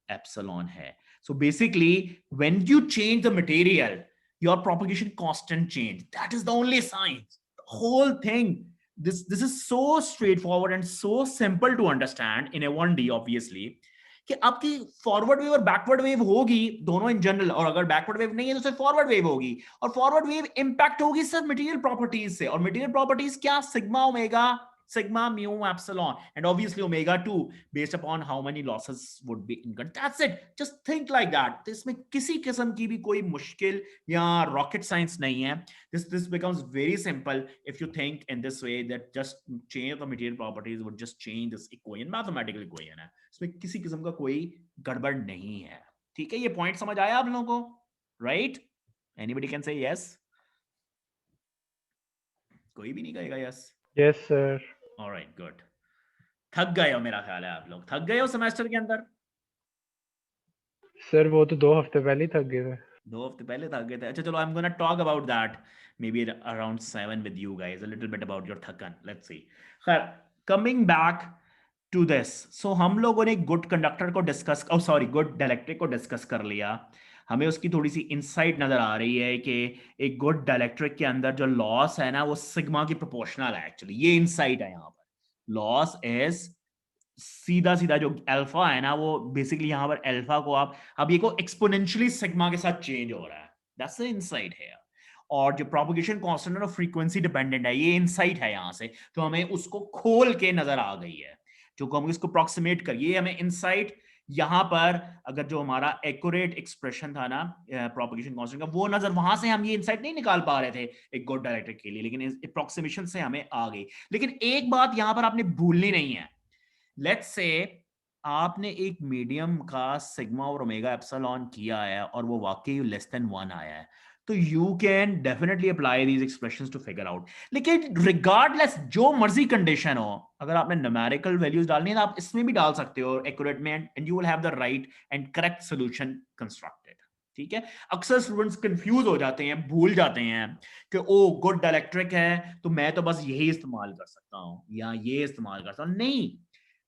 एप्सिलॉन है। So basically, when you change the material, your propagation constant change. That is the only science. The whole thing. This is so straightforward and so simple to understand in a 1D, obviously. कि आपकी फॉरवर्ड वेव और बैकवर्ड वेव होगी दोनों इन जनरल, और अगर बैकवर्ड वेव नहीं है तो सिर्फ फॉरवर्ड वेव होगी, और फॉरवर्ड वेव इंपैक्ट होगी सिर्फ मटेरियल प्रॉपर्टीज से, और मटेरियल प्रॉपर्टीज क्या, sigma omega, sigma mu epsilon, and obviously omega 2 based upon how many losses would be incurred. That's it. Just think like that. इसमें किसी किस्म की भी कोई मुश्किल या rocket science नहीं है. This becomes very simple if you think in this way, that just change the material properties would just change this equation, mathematical equation है. इसमें किसी किस्म का कोई गड़बड़ नहीं है. ठीक है, ये पॉइंट समझ आया आप लोगों को? Right? Anybody can say yes? कोई भी नहीं कहेगा yes? Yes sir. All right, good. थक गए हो, मेरा ख्याल है आप लोग थक गए हो सेमेस्टर के अंदर। सर वो तो 2 हफ्ते पहले ही थक गए थे। 2 हफ्ते पहले थक गए थे। अच्छा चलो, आई am gonna talk about that maybe around 7 with you guys, a little bit about your थकन। Let's see. खैर, coming back to this, so हम लोगों ने गुड कंडक्टर को डिस्कस, गुड डायलेक्ट्रिक को डिस्कस कर लिया। हमें उसकी थोड़ी सी इंसाइट नजर आ रही है कि एक गुड डायलेक्ट्रिक के अंदर जो लॉस है ना, वो सिग्मा की प्रोपोर्शनल है। एक्चुअली ये इंसाइट है यहाँ पर। लॉस इज सीधा जो अल्फा है ना, वो बेसिकली यहाँ पर अल्फा को आप अब ये को एक्सपोनेंशियली सिग्मा के साथ चेंज हो रहा है। दैट्स द इनसाइट है। और जो प्रोपगेशन कांस्टेंट है फ्रीक्वेंसी डिपेंडेंट है, ये इनसाइट है यहाँ से। तो हमें उसको खोल के नजर आ गई है, जो हम इसको अप्रोक्सीमेट करिए, हमें इनसाइट यहाँ पर अगर जो हमारा एक्यूरेट एक्सप्रेशन था ना प्रोपगेशन कांस्टेंट का, वो नजर वहां से हम ये इनसाइट नहीं निकाल पा रहे थे एक गुड डायरेक्ट्रिक के लिए, लेकिन अप्रोक्सीमेशन से हमें आ गई। लेकिन एक बात यहाँ पर आपने भूलनी नहीं है, लेट्स से आपने एक मीडियम का सिग्मा और ओमेगा एप्सिलॉन किया है और वो वाकई लेस देन 1 आया है, तो you can definitely apply these expressions to figure out. लेकिन रिगार्डलेस जो मर्जी कंडीशन हो, अगर आपने न्यूमेरिकल वैल्यूज डालनी है तो आप इसमें भी डाल सकते हो एक्यूरेट में, and you will have the right and correct solution constructed. ठीक है, अक्सर स्टूडेंट्स कंफ्यूज हो जाते हैं, भूल जाते हैं कि ओ गुड डायलेक्ट्रिक है तो मैं तो बस यही इस्तेमाल कर सकता हूं या ये इस्तेमाल कर सकता हूं। नहीं,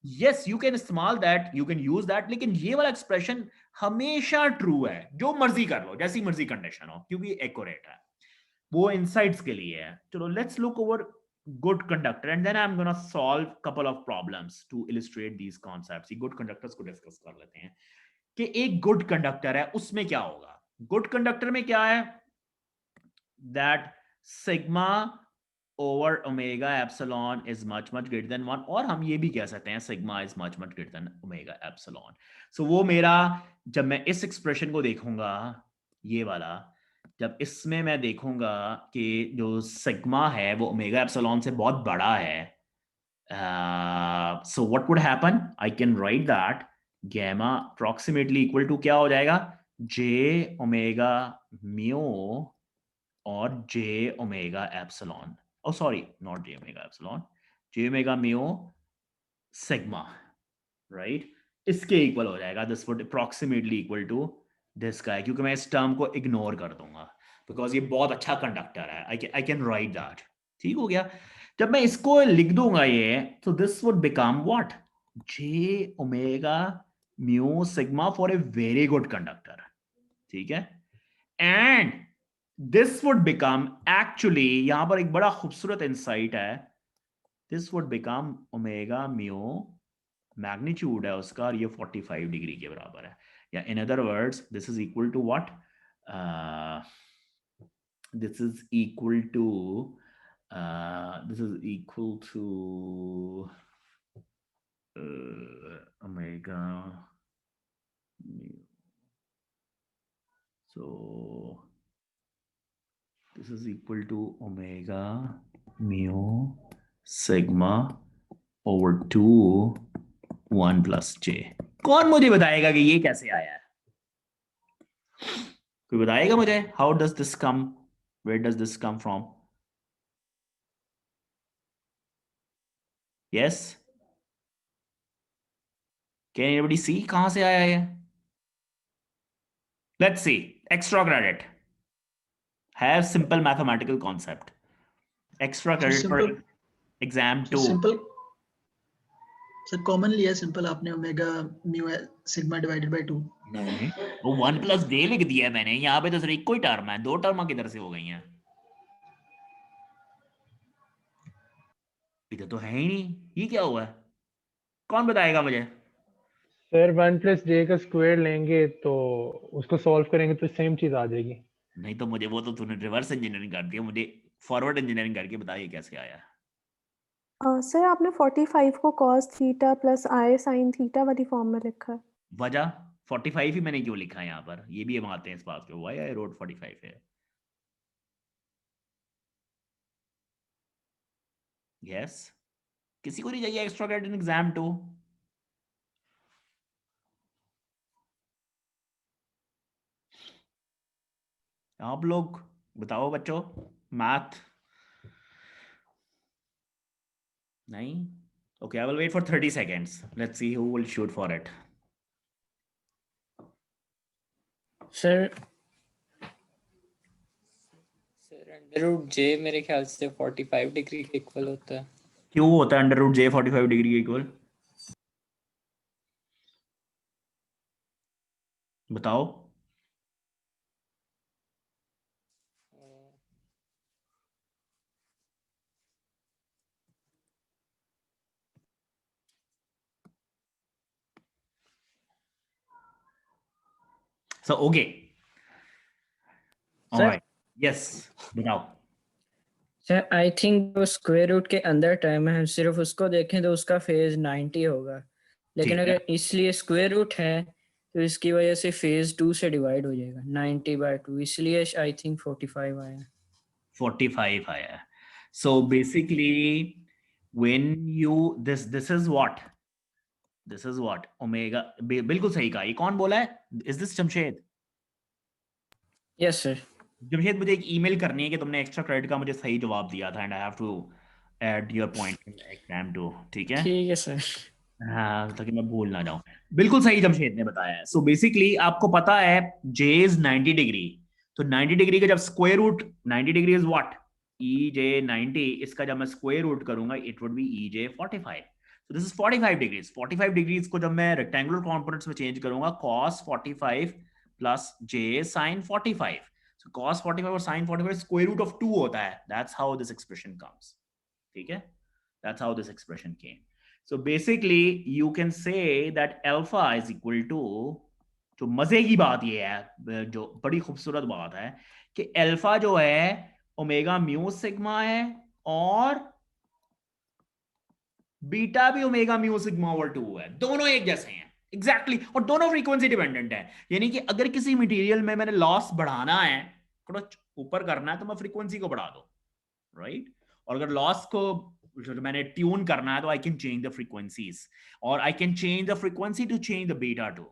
यस यू कैन इस्तेमाल that, you can use that, लेकिन ये वाला एक्सप्रेशन हमेशा ट्रू है, जो मर्जी कर लो, जैसी मर्जी कंडीशन हो, क्योंकि एक्यूरेट है, वो इनसाइट्स के लिए है। चलो let's look over good conductor and then I am gonna solve couple of problems to illustrate these concepts. ये गुड कंडक्टर्स को डिस्कस कर लेते हैं कि एक गुड कंडक्टर है उसमें क्या होगा। गुड कंडक्टर में क्या है, that sigma over omega epsilon is much greater than 1, और हम ये भी कह सकते हैं sigma is much greater than omega epsilon। so वो मेरा, जब मैं इस एक्सप्रेशन को देखूंगा, ये वाला, जब इसमें मैं देखूंगा कि जो सिग्मा है वो ओमेगा एप्सिलॉन से बहुत बड़ा है, so what would happen, I can write that gamma approximately equal to क्या हो जाएगा, j omega mu और j omega epsilon, oh sorry not j omega epsilon, j omega mu sigma, right, इसके इक्वल हो जाएगा, this would approximately equal to this guy, क्योंकि मैं इस टर्म को इग्नोर कर दूंगा बिकॉज ये बहुत अच्छा कंडक्टर है, आई कैन राइट दैट। ठीक हो गया, जब मैं इसको लिख दूंगा ये, तो this would become what, j omega mu sigma for a very good conductor. ठीक है, and this would become, actually यहां पर एक बड़ा खूबसूरत इंसाइट है, this would become omega mu, magnitude है उसका, और ये 45 डिग्री के बराबर है, या in other words this is equal to what, this is equal to omega mu. So this is equal to omega mu sigma over 2 1 plus j। कौन मुझे बताएगा कि ये कैसे आया है? कोई बताएगा मुझे? How does this come? Where does this come from? Yes? Can anybody see कहां से आया है? Let's see. Extra credit. Have simple mathematical concept. Extra credit for exam 2. Simple sir common लिया सिंपल आपने omega mu sigma divided by 2। नहीं, वो 1 प्लस j लिख दिया मैंने, यहाँ पे तो सिर्फ एक कोई टर्म है, 2 टर्म किधर से हो गई हैं? इधर तो है ही नहीं, ये क्या हुआ है? कौन बताएगा मुझे? सर 1 प्लस जे का स्क्वायर लेंगे तो उसको सॉल्व करेंगे तो सेम चीज आ जाएगी। नहीं तो मुझे, वो तो तूने रिवर्स इंजीनियरिंग कर दिया, मुझे फॉरवर्ड इंजीनियरिंग करके बताइए कैसे आया। सर आपने 45 को cos थीटा प्लस आई साइन थीटा वाली फॉर्म में लिखा है। वजह 45 ही मैंने क्यों लिखा है यहाँ पर, ये भी हम आते हैं इस बात पे, व्हाई आई रोट 45 है। यस, किसी को नहीं चाहिए एक्स्ट्रा क्रेडिट इन एग्जाम 2? आप लोग बताओ बच्चों, मैथ नहीं? Okay, I will wait for 30 seconds. Let's see who will shoot for it. Sir under root J मेरे ख्याल से 45 डिग्री के इक्वल होता है। क्यों होता है अंडर रूट जे 45 डिग्री के इक्वल? बताओ। So okay. All Sir? right. Yes. बताओ। सर आई थिंक वो स्क्वायर रूट के अंदर टर्म है, सिर्फ उसको देखें तो उसका फेज 90 होगा, लेकिन ठीक है। अगर इसलिए स्क्वायर रूट है तो इसकी वजह से फेज 2 से डिवाइड हो जाएगा 90/2, इसलिए आई थिंक 45 आया। 45 आया। So basically when you this is what omega, बिल्कुल सही कहा। ये कौन बोला है? Is this Jamshed? Yes sir. Jamshed मुझे एक ईमेल करनी है कि तुमने एक्स्ट्रा क्रेडिट का मुझे सही जवाब दिया था and I have to add your point in exam too. ठीक है, ठीक है सर। हाँ, ताकि मैं भूल ना जाऊं। बिल्कुल सही जमशेद ने बताया है। सो बेसिकली आपको पता है J इज 90 डिग्री, तो 90 डिग्री का जब square root 90 degree is what EJ 90, इसका जब मैं स्क्वायर रूट करूंगा it would be EJ 45। So this is 45 degrees. 45 degrees को जब मैं रेक्टेंगुलर कंपोनेंट्स में चेंज करूंगा cos 45 plus J sin 45, so cos 45 और sin 45 स्क्वायर रूट ऑफ 2 होता है। That's how this expression comes। ठीक है, that's how this expression came। So basically you can say that alpha is equal to, जो मजे की बात ये है, जो बड़ी खूबसूरत बात है कि अल्फा जो है ओमेगा म्यू सिग्मा है और बीटा भी ओमेगा म्यू सिग्मा ओवर 2 है, दोनों एक जैसे हैं एग्जैक्टली और दोनों फ्रीक्वेंसी डिपेंडेंट है। यानी कि अगर किसी मटेरियल में मैंने लॉस बढ़ाना है, थोड़ा ऊपर करना है, तो मैं फ्रीक्वेंसी को बढ़ा दो, राइट। और अगर लॉस को मैंने ट्यून करना है तो I can change the frequencies, और I can change the frequency to change the beta too.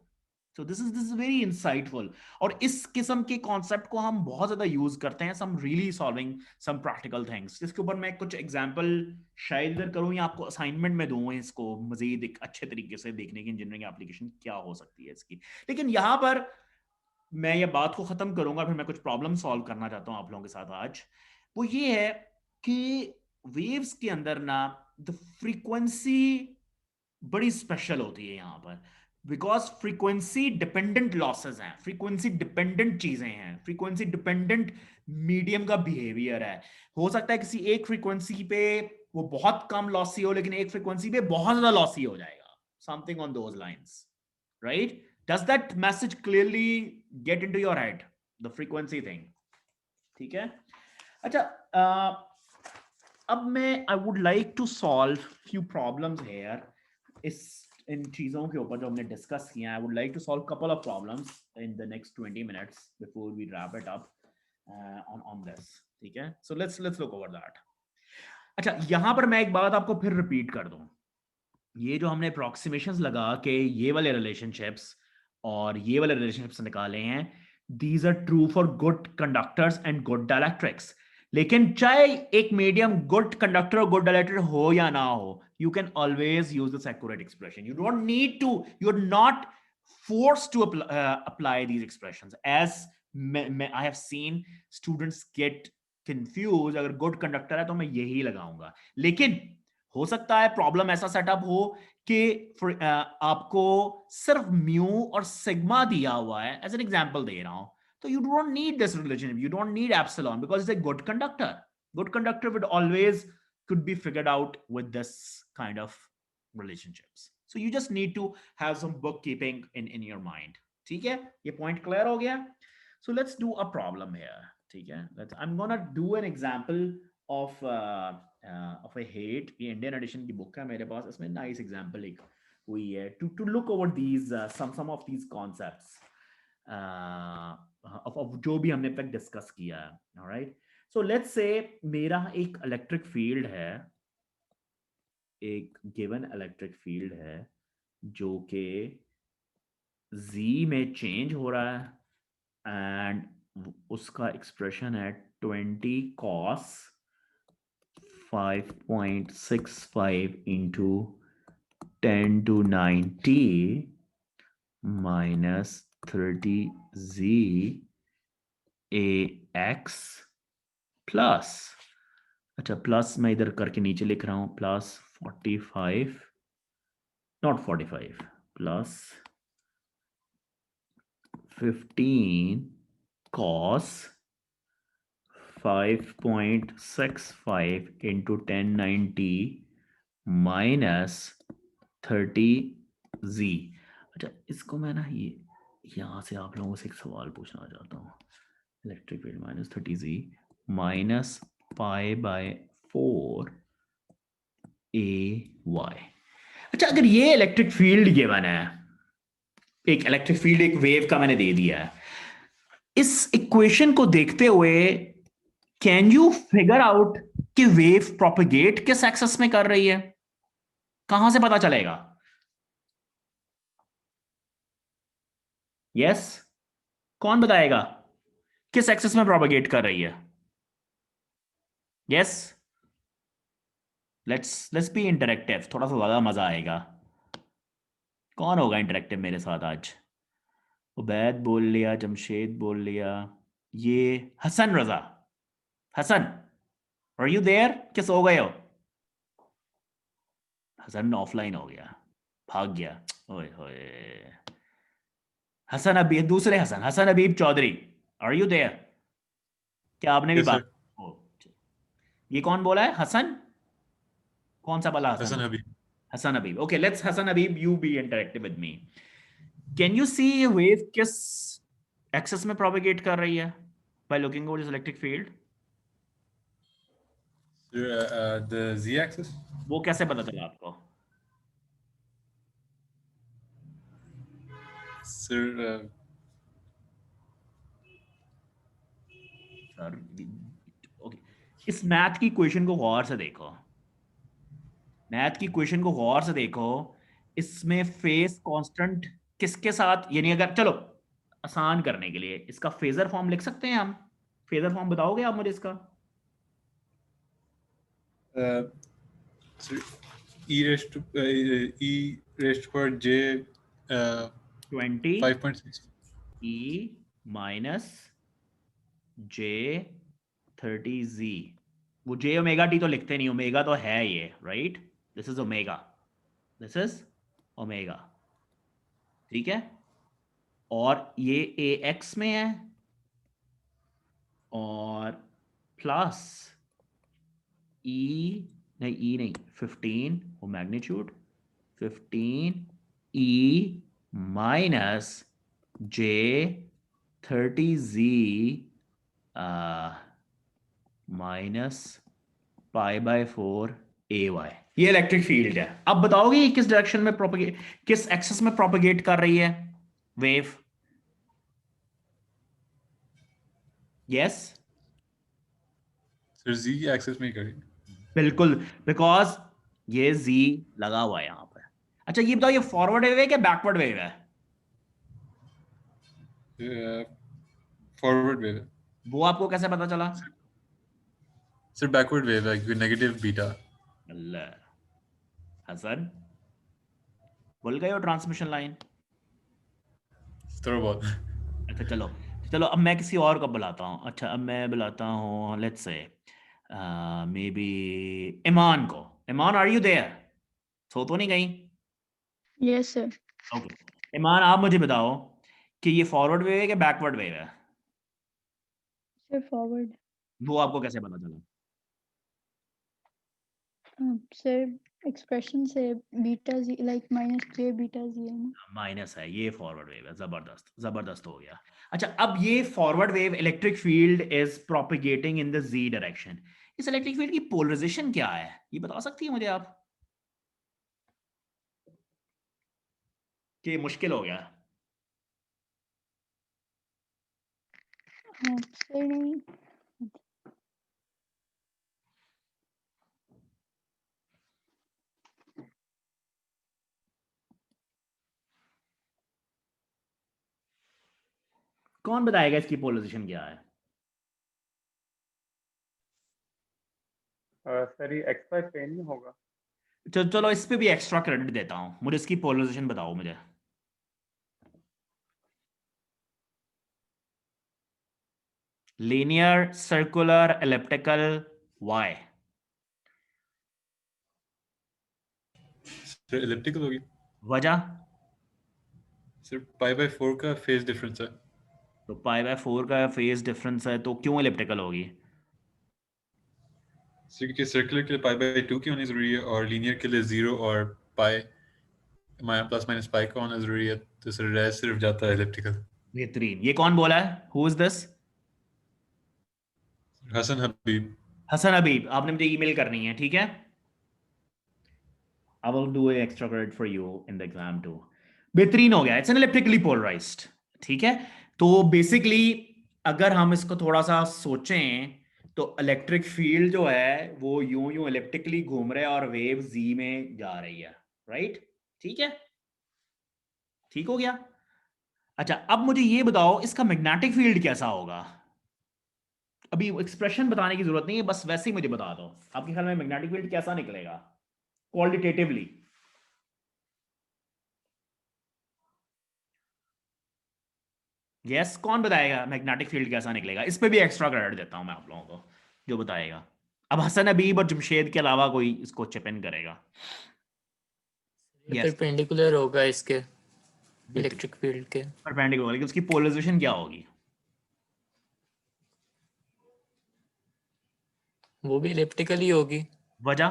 So this is very insightful, और इस किस्म के कॉन्सेप्ट को हम बहुत ज्यादा यूज करते हैं some really solving some practical things. इसके ऊपर मैं कुछ एग्जांपल शायद इधर करूं या आपको असाइनमेंट में दूं, इसको मजीद एक अच्छे तरीके से देखने की इंजीनियरिंग एप्लीकेशन क्या हो सकती है इसकी। लेकिन यहां पर मैं ये बात को खत्म करूंगा, फिर मैं कुछ प्रॉब्लम सॉल्व करना चाहता हूं आप लोगों के साथ आज। वो ये है कि वेव्स के अंदर ना द फ्रीक्वेंसी बड़ी स्पेशल होती है यहां पर, बिकॉज फ्रीक्वेंसी डिपेंडेंट लॉसेस हैं, फ्रीक्वेंसी डिपेंडेंट चीजें हैं, फ्रीक्वेंसी डिपेंडेंट मीडियम का बिहेवियर है। हो सकता है किसी एक फ्रीक्वेंसी पे वो बहुत कम लॉसी हो, लेकिन एक फ्रीक्वेंसी पे बहुत ज्यादा लॉसी हो जाएगा, something on those lines, right. Does that message clearly get into your head, the frequency thing? ठीक है, अच्छा, अब मैं I would like to solve few problems here। इन चीजों के ऊपर जो हमने डिस्कस किया है, I would like to solve couple of problems in the next 20 minutes before we wrap it up on this। ठीक है, so let's look over that। अच्छा, यहां पर मैं एक बात आपको फिर रिपीट कर दूं, ये जो हमने अप्रोक्सीमेशंस लगा के ये वाले रिलेशनशिप्स और ये वाले रिलेशनशिप्स निकाले हैं, these are true for good conductors and good dielectrics. लेकिन चाहे एक मीडियम गुड कंडक्टर और गुड डाइलेक्ट्रिक हो या ना हो, you can always use this accurate expression. You don't need to, you are not forced to apply these expressions, as I have seen students get confused। अगर गुड कंडक्टर है तो मैं यही लगाऊंगा, लेकिन हो सकता है प्रॉब्लम ऐसा सेटअप हो कि आपको सिर्फ म्यू और सिग्मा दिया हुआ है, एज एन एग्जांपल दे रहा हूं, तो you don't need this relationship, you don't need epsilon, because it's a good conductor. Good conductor would always could be figured out with this kind of relationships, so you just need to have some bookkeeping in your mind। ठीक है, ये पॉइंट क्लियर हो गया। so let's do a problem here। ठीक है, I'm gonna do an example of a hate। ये इंडियन एडिशन की बुक है मेरे पास, इसमें नाइस एग्जांपल एक हुई है to look over these some of these concepts of जो भी हमने तक डिस्कस किया है। ऑलराइट, सो लेट्स से मेरा एक इलेक्ट्रिक फील्ड है, एक गिवन इलेक्ट्रिक फील्ड है जो कि z में चेंज हो रहा है, एंड उसका एक्सप्रेशन है 20 cos 5.65 into 10 to 9t minus 30z ax plus, अच्छा प्लस मैं इधर करके नीचे लिख रहा हूं, plus 45 not 45 plus 15 cos 5.65 into 1090 minus 30z। अच्छा, इसको मैं ना ये यहाँ से आप लोगों से एक सवाल पूछना चाहता हूँ। Electric field minus 30z minus pi by 4 ay। अच्छा, अगर ये इलेक्ट्रिक फील्ड गिवन है, एक इलेक्ट्रिक फील्ड एक वेव का मैंने दे दिया है, इस इक्वेशन को देखते हुए कैन यू फिगर आउट कि वेव प्रोपेगेट किस एक्सेस में कर रही है? कहां से पता चलेगा? यस, कौन बताएगा किस एक्सेस में प्रोपेगेट कर रही है? यस, लेट्स बी इंटरेक्टिव, थोड़ा सा ज्यादा मजा आएगा। कौन होगा इंटरेक्टिव मेरे साथ आज? उबैद बोल लिया, जमशेद बोल लिया, ये Hasan Raza. Hasan, are you there? किस हो गए हो? हसन ऑफलाइन हो गया, भाग गया। ओए होए। हसन अबीब, दूसरे Hasan, Hasan Habib Chaudhary, are you there? क्या आपने भी Yes, बात? sir. ओ, ये कौन बोला है? हसन? कौन सा वाला Hasan? Hassan Habib. Hasan Habib. Okay, let's Hasan Habib, you be interactive with me. Can you see ये वेव किस एक्सेस में प्रोपेगेट कर रही है by looking over this electric field? Sir, the z-axis. वो कैसे पता चला आपको? Sir, सर, ओके, इस मैथ की क्वेश्चन को गौर से देखो, मैथ की क्वेश्चन को गौर से देखो। इसमें फेस कांस्टेंट किसके साथ, यानी अगर चलो आसान करने के लिए इसका फेजर फॉर्म लिख सकते हैं हम। फेजर फॉर्म बताओगे आप मुझे इसका? sir, e raised to power j 20 5.6. e minus j 30z। वो j ओमेगा टी तो लिखते नहीं, ओमेगा तो है ये, right? This is omega, this is omega, ठीक है? और ये ax में है, और प्लस e नहीं 15 वो magnitude, 15 e minus j 30z minus pi by 4 ay। ये इलेक्ट्रिक फील्ड है। अब बताओगे ये किस डायरेक्शन में प्रोपेगेट, किस एक्सेस में प्रोपेगेट कर रही है वेव? यस, Sir, z-axis में करें. बिल्कुल, बिकॉज ये z लगा हुआ है यहां पर। अच्छा, ये बताओ, ये फॉरवर्ड वेव है क्या बैकवर्ड वेव है? Forward wave. वो आपको कैसे पता चला? Sir, backward wave, like negative beta. अल्लाह, हसन भूल गए हो ट्रांसमिशन लाइन? थोड़ा बहुत. अच्छा, चलो चलो, अब मैं किसी और को बुलाता हूँ। अच्छा, अब मैं बुलाता हूँ, लेट्स से मे बी ईमान को। ईमान, आर यू देयर? सो तो नहीं गई? Yes sir. ओके, ईमान आप मुझे बताओ कि ये फॉरवर्ड वेव है कि बैकवर्ड वेव है? Sir forward. वो आपको कैसे पता चला? सर एक्सप्रेशन से बीटा जी लाइक माइनस जे बीटा जी है ना। माइनस है, ये फॉरवर्ड वेव है। जबरदस्त, जबरदस्त हो गया। अच्छा, अब ये forward wave electric field is propagating in the z direction. इस इलेक्ट्रिक फील्ड की पोलराइजेशन क्या है, ये बता सकती है मुझे आप? कि मुश्किल हो गया? सर नहीं। कौन बताएगा इसकी पोलराइजेशन क्या है? सर ये एक्स्ट्रा पे नहीं होगा? चलो चलो, इस पे भी एक्स्ट्रा क्रेडिट देता हूं, मुझे इसकी पोलराइजेशन बताओ मुझे। Linear, circular, elliptical, why? Sir, elliptical होगी. वजह? Sir, pi by 4 का phase difference है. तो पाई बाय 4 का फेज डिफरेंस है, तो क्यों एलिप्टिकल होगी? Sir, क्योंकि circular के लिए pi by 2 की होनी जरूरी है और linear के लिए 0 और pi प्लस माइनस pi का होना जरूरी है. तो सर रह सिर्फ जाता है elliptical. बेहतरीन। ये कौन बोला है? Who is this? Hasan Habib. Hasan Habib, आपने मुझे ईमेल करनी है, ठीक है? I will do an extra credit for you in the exam too. बेहतरीन हो गया. It's an electrically polarized. ठीक है. तो बेसिकली अगर हम इसको थोड़ा सा सोचें तो इलेक्ट्रिक फील्ड जो है वो यूं इलेक्ट्रिकली घूम रहा है और वेव जी में जा रही है. राइट? ठीक है. ठीक हो गया. अच्छा, अब मुझे ये बताओ इसका मैग्नेटिक फील्ड कैसा होगा. अभी एक्सप्रेशन बताने की जरूरत नहीं है, बस वैसे ही मुझे बता दो आपके ख्याल में मैग्नेटिक फील्ड कैसा निकलेगा क्वालिटेटिवली. यस, कौन बताएगा मैग्नेटिक फील्ड कैसा निकलेगा. इस पे भी एक्स्ट्रा क्रेडिट देता हूं मैं आप लोगों को जो बताएगा. अब हसन अबीब और जमशेद के अलावा कोई इसको चिप इन करेगा. यस, परपेंडिकुलर होगा इसके इलेक्ट्रिक फील्ड के। परपेंडिकुलर, लेकिन उसकी पोलराइजेशन क्या होगी? वो भी इलिप्टिकल ही होगी, वजह?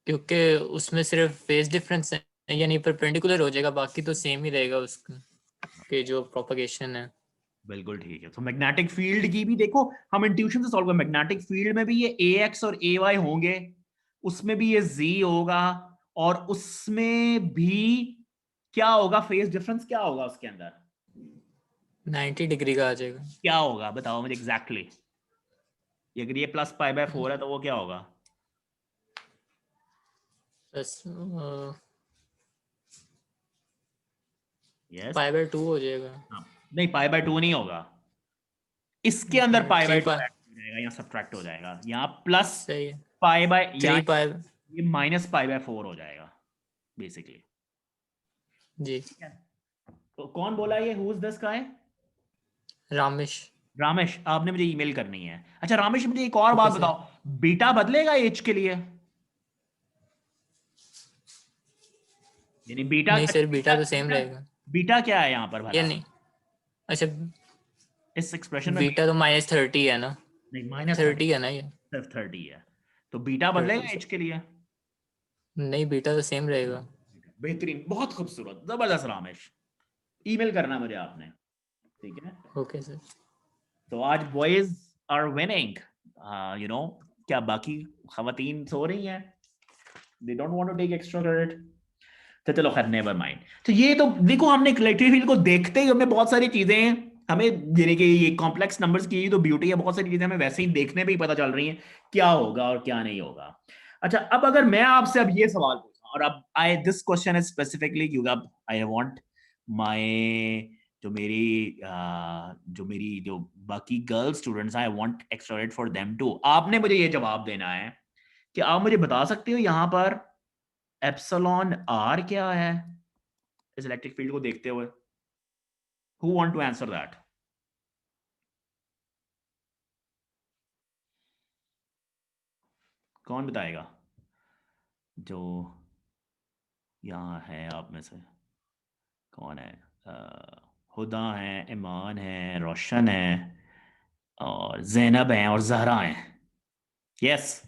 क्योंकि उसमें सिर्फ फेज डिफरेंस है, यानी परपेंडिकुलर हो जाएगा, बाकी तो सेम ही रहेगा उसका कि जो प्रोपगेशन है। बिल्कुल ठीक है। तो मैग्नेटिक फील्ड की भी देखो, हम इंट्यूशन से सॉल्व कर, मैग्नेटिक फील्ड में भी ये AX और AY होंगे, उसमें भी ये Z होगा, और उसमें भी क्या होगा, फेज डिफरेंस क्या होगा उसके अंदर? 90 डिग्री का आ जाएगा। क्या होगा बताओ मुझे एग्जैक्टली। अगर ये प्लस π/4 है तो वो क्या होगा? प्लस यस, π/2 हो जाएगा। नहीं π/2 नहीं होगा, इसके अंदर π/2 3 हो जाएगा, यहाँ सब्ट्रैक्ट हो जाएगा, यहाँ प्लस सही है, या 3 π ये माइनस π/4 हो जाएगा बेसिकली। जी। तो कौन बोला ये, who is this guy? Ramesh. Ramesh, आपने मुझे ईमेल करनी है। अच्छा रामेश, मुझे एक और बात सर। बताओ, बीटा बदलेगा एच के लिए? यानी बीटा, नहीं सर, बीटा तो सेम रहेगा। बीटा क्या है यहाँ पर ये भला? नहीं, अच्छा इस एक्सप्रेशन में बीटा तो -30 है ना, नहीं, माइनस -30 है ना ये। सिर्फ 30 है, तो बीटा बदलेगा 30 एच के लिए? नहीं, बीटा तो सेम रहेगा। बेहतरीन, बहुत खूबसूरत, जबरदस्त रामेश, ईमेल करना मुझे आपने, ठीक है? Okay sir. तो आज boys are winning, you know, क्या बाकी खवातीन सो रही हैं? They don't want to take extra credit. तो चलो खैर, नेवर माइंड। तो ये तो देखो, हमने इलेक्ट्रिक फील्ड को देखते ही हमें बहुत सारी चीजें, हमें यानी कि ये कॉम्प्लेक्स नंबर्स की तो ब्यूटी है, बहुत सारी चीजें हमें वैसे ही देखने पे ही पता चल रही हैं क्या होगा और क्या नहीं होगा। अच्छा, अब अगर मैं आपसे अब ये सवाल पूछूं, और अब दिस क्वेश्चन इज स्पेसिफिकली क्योंकि अब आई वांट माय जो बाकी girl students, I want extra credit for them too. आपने मुझे ये जवाब देना है कि आप मुझे बता सकते हो यहाँ पर एप्सिलॉन आर क्या है इस इलेक्ट्रिक फील्ड को देखते हुए? Who want to answer that? कौन बताएगा जो यहाँ है आप में से? कौन है? हुदा है, ईमान है, रोशन है, और जैनब है, और जहरा है। Yes,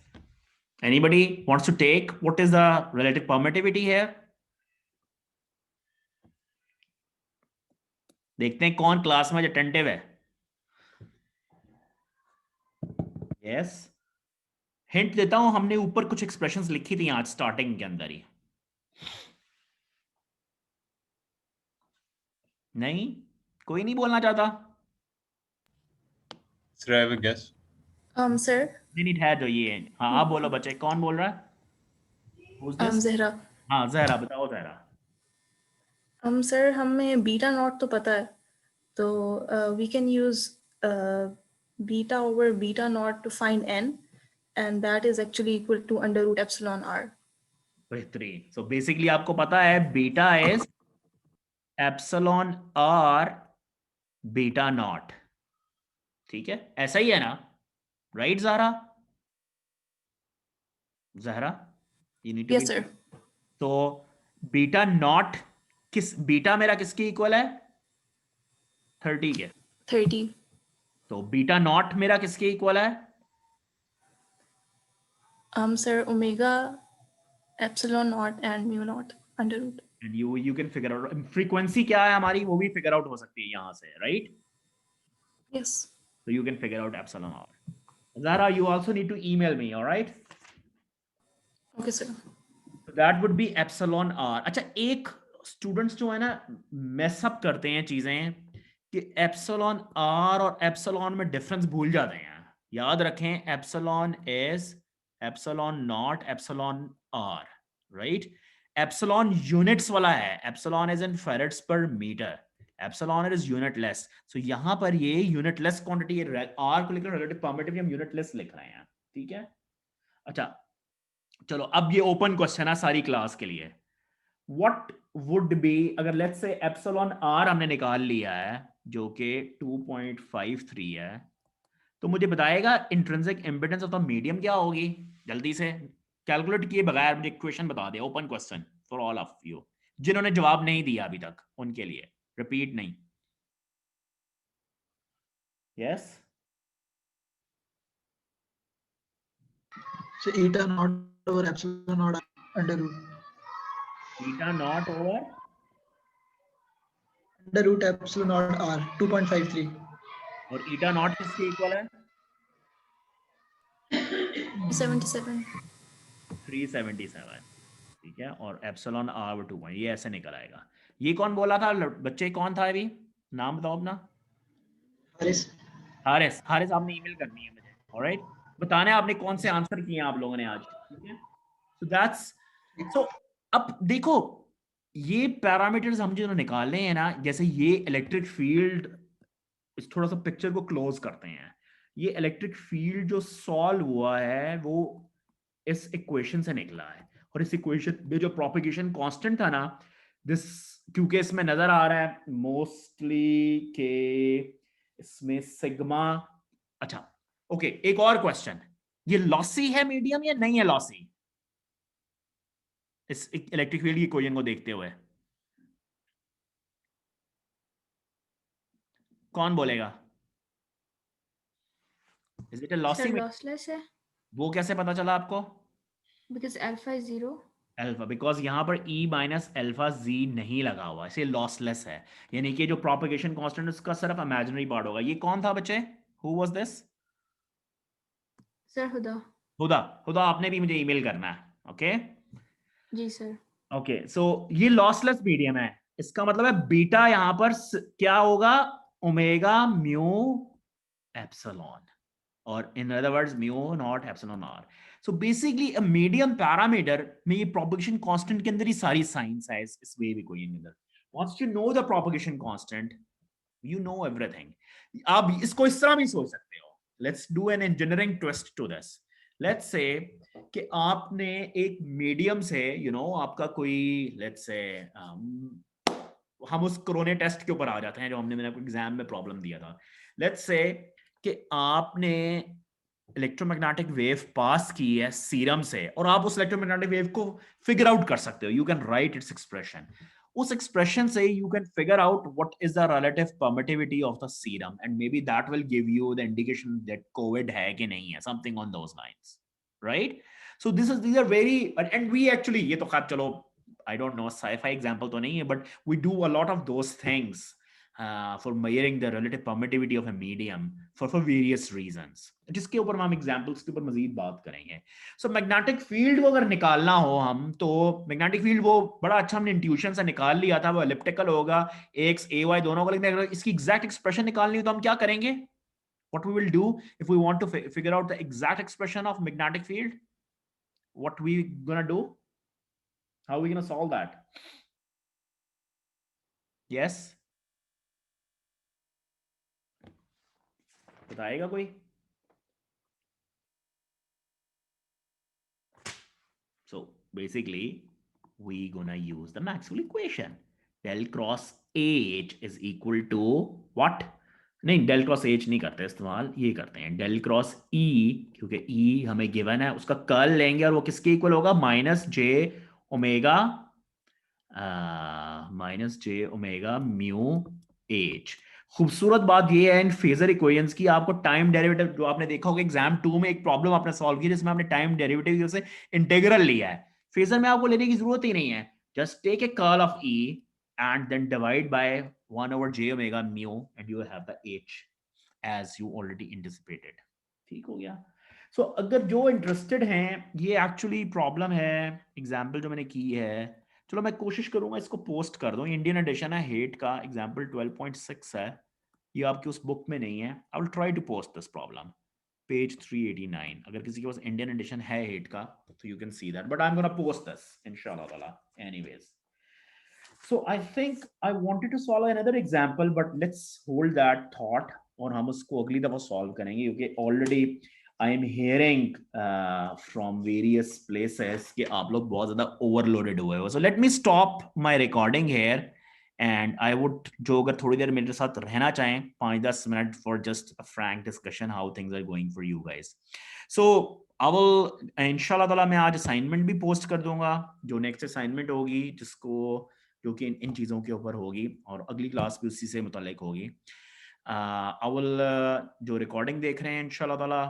anybody wants to take what is the relative permittivity here? देखते हैं कौन क्लास में अटेंटिव है। यस, हिंट देता हूं, हमने ऊपर कुछ एक्सप्रेशंस लिखी थी आज स्टार्टिंग के अंदर ही। नहीं, कोई नहीं बोलना चाहता? Sir, I have a guess. Sir. नहीं ठहर जो ये, हाँ आप बोलो बच्चे, कौन बोल रहा है? Who's this? Zehra. हाँ जहरा, बताओ जहरा। Sir, हमें बीटा नॉट तो पता है, तो we can use beta over beta naught to find n, and that is actually equal to under root epsilon r. बेहतरीन। सो बेसिकली आपको पता है beta is epsilon r beta not, ठीक है? ऐसा ही है ना, right Zahra? Zahra, you need to Yes, sir. तो बीटा नॉट बीटा मेरा किसके इक्वल है? 30 के। 30. तो बीटा नॉट मेरा किसके इक्वल है? Sir, omega epsilon naught and mu naught under root. And you can figure out frequency क्या है हमारी, वो भी फिगर आउट हो सकती है यहाँ से, right? Yes. So you can figure out epsilon r. Zara, you also need to email me, all right? Okay, sir. That would be epsilon r. अच्छा, एक स्टूडेंट्स जो है ना मेस अप करते हैं चीजें कि एप्सिलॉन आर और एप्सिलॉन में डिफरेंस भूल जाते हैं। याद रखें, epsilon is epsilon not epsilon r, right? Epsilon units वाला है, epsilon is in farads per metre, epsilon is unitless. So यहां पर ये यूनिटलेस क्वांटिटी, आर को लेकर रिलेटिव परमिटिविटी हम यूनिटलेस लिख रहे हैं, ठीक है? अच्छा चलो, अब ये ओपन क्वेश्चन है सारी क्लास के लिए। व्हाट वुड बी, अगर लेट्स से एप्सिलॉन आर हमने निकाल लिया है जो कि 2.53 है, तो मुझे बताएगा intrinsic impedance of the medium क्या होगी? जल्दी से कैलकुलेट किए बगैर मुझे इक्वेशन बता दे। Open question for all of you, जिन्होंने जवाब नहीं दिया अभी तक उनके लिए, रिपीट नहीं। Yes So eta naught over epsilon naught under root beta not over epsilon naught r 2.53 और ईटा नॉट किसके इक्वल है? 77. 377, ठीक है? और एप्सिलॉन आर 2 ये ऐसे निकल आएगा। ये कौन बोला था बच्चे, कौन था अभी? नाम बताओ अपना। हारिस। हारिस, हारिस आपने ईमेल करनी है मुझे, ऑलराइट? बताना है आपने कौन से आंसर किए हैं आप लोगों ने आज, ठीक है? सो दैट्स सो अब देखो ये पैरामीटर्स हम जो निकालने हैं ना, जैसे ये इलेक्ट्रिक फील्ड, थोड़ा सा पिक्चर को क्लोज करते हैं। ये इलेक्ट्रिक फील्ड जो सॉल्व हुआ है वो इस इक्वेशन से निकला है, और इस इक्वेशन में जो प्रोपेगेशन कांस्टेंट था ना, दिस, क्योंकि इसमें नजर आ रहा है मोस्टली के इसमें सिग्मा। अच्छा ओके, एक और क्वेश्चन, ये लॉसी है मीडियम या नहीं है लॉसी? इस इलेक्ट्रिक फील्ड की इक्वेशन को देखते हुए कौन बोलेगा? Is it a lossy? Sir lossless है वो कैसे पता चला आपको? Because alpha is 0. Alpha, because यहां पर E माइनस अल्फा Z नहीं लगा हुआ, इसे लॉसलेस है, यानी कि जो प्रोपेगेशन कांस्टेंट उसका सिर्फ इमेजिनरी पार्ट होगा। ये कौन था बच्चे? Who was this? सर हुदा. हुदा। हुदा आपने भी मुझे ईमेल करना है, ओके? जी सर. ओके, सो ये लॉसलेस मीडियम है, इसका मतलब है बीटा यहां पर क्या होगा? ओमेगा म्यू एप्सिलॉन, और in other words mu not epsilon r. So basically a medium parameter में ये प्रोपेगेशन कांस्टेंट के अंदर ही सारी साइंस है इस वेव इक्वेशन के अंदर। Once you know the propagation constant, you know everything. आप इसको इस तरह भी सोच सकते हो, let's do an engineering twist to this. Let's say कि आपने एक मीडियम से आपका कोई, लेट्स से हम उस कोरोना टेस्ट के ऊपर आ जाते हैं जो हमने मैंने एग्जाम में प्रॉब्लम दिया था। लेट्स से कि आपने इलेक्ट्रोमैग्नेटिक वेव पास की है सीरम से, और आप उस इलेक्ट्रोमैग्नेटिक वेव को फिगर आउट कर सकते हो, you can write its expression. उस एक्सप्रेशन से you can figure out what is the relative permittivity of the serum, and may be that will give you the indication that Covid है कि नहीं है, something on those lines, right? So these are very, and we actually, ये तो खैर चलो I don't know sci-fi example तो नहीं है, but we do a lot of those things for measuring the relative permittivity of a medium for various reasons, जिसके ऊपर हम एग्जांपल्स के ऊपर मजीद बात करेंगे। सो मैग्नेटिक फील्ड को अगर निकालना हो हम, तो मैग्नेटिक फील्ड वो बड़ा अच्छा हमने इंट्यूशन से निकाल लिया था, वो एलिप्टिकल होगा, x ay दोनों का, लेकिन अगर इसकी एग्जैक्ट एक्सप्रेशन निकालनी हो तो हम क्या करेंगे? What we will do if we want to figure out the exact expression of magnetic field, what we gonna do? How are we gonna solve that? Yes, बताएगा कोई? So basically we gonna use the Maxwell equation. Del cross H is equal to what? नहीं, डेल क्रॉस एच नहीं करते इस्तेमाल, ये करते हैं डेल क्रॉस ई, क्योंकि ई हमें गिवन है, उसका कर्ल लेंगे और वो किसके इक्वल होगा? माइनस जे ओमेगा म्यू एच। खूबसूरत बात ये है इन फेजर इक्वेशंस की, आपको टाइम डेरिवेटिव, जो आपने देखा होगा एग्जाम 2 में एक प्रॉब्लम आपने सॉल्व की जिसमें आपने टाइम डेरिवेटिव से इंटीग्रल लिया है, फेजर में आपको लेने की जरूरत ही नहीं है। Just take a curl of E and then divide by 1 over j omega mu, and you will have the h as you already anticipated. ठीक हो गया? सो अगर जो इंटरेस्टेड हैं, ये एक्चुअली प्रॉब्लम है एग्जाम्पल जो मैंने की है, चलो मैं कोशिश करूंगा इसको पोस्ट कर दूं। इंडियन एडिशन है हेट का, एग्जाम्पल 12.6 है, ये आपकी उस बुक में नहीं है। I will try to post this problem page 389। अगर किसी के पास इंडियन एडिशन है हेट का तो you can see that, but I am gonna post this इंशाल्लाह ताला anyways. So I think I wanted to solve another example, but let's hold that thought और हम उसको अगली दफा solve करेंगे, क्योंकि already I am hearing from various places कि आप लोग बहुत ज़्यादा overloaded हुए हो। So let me stop my recording here and I would, जो अगर थोड़ी देर मेरे साथ रहना चाहें 5-10 minute for just a frank discussion how things are going for you guys. So I will इंशाल्लाह ताला मैं आज assignment भी post कर दूंगा, जो next assignment होगी जिसको जो कि इन चीज़ों के ऊपर होगी, और अगली क्लास भी उसी से मुतालिक होगी। अवल जो रिकॉर्डिंग देख रहे हैं इंशाल्लाह ताला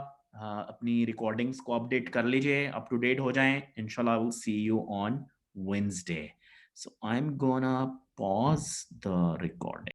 अपनी रिकॉर्डिंग्स को अपडेट कर लीजिए, अप टू डेट हो जाएं इंशाल्लाह। I will see you on Wednesday. So I am gonna pause the recording.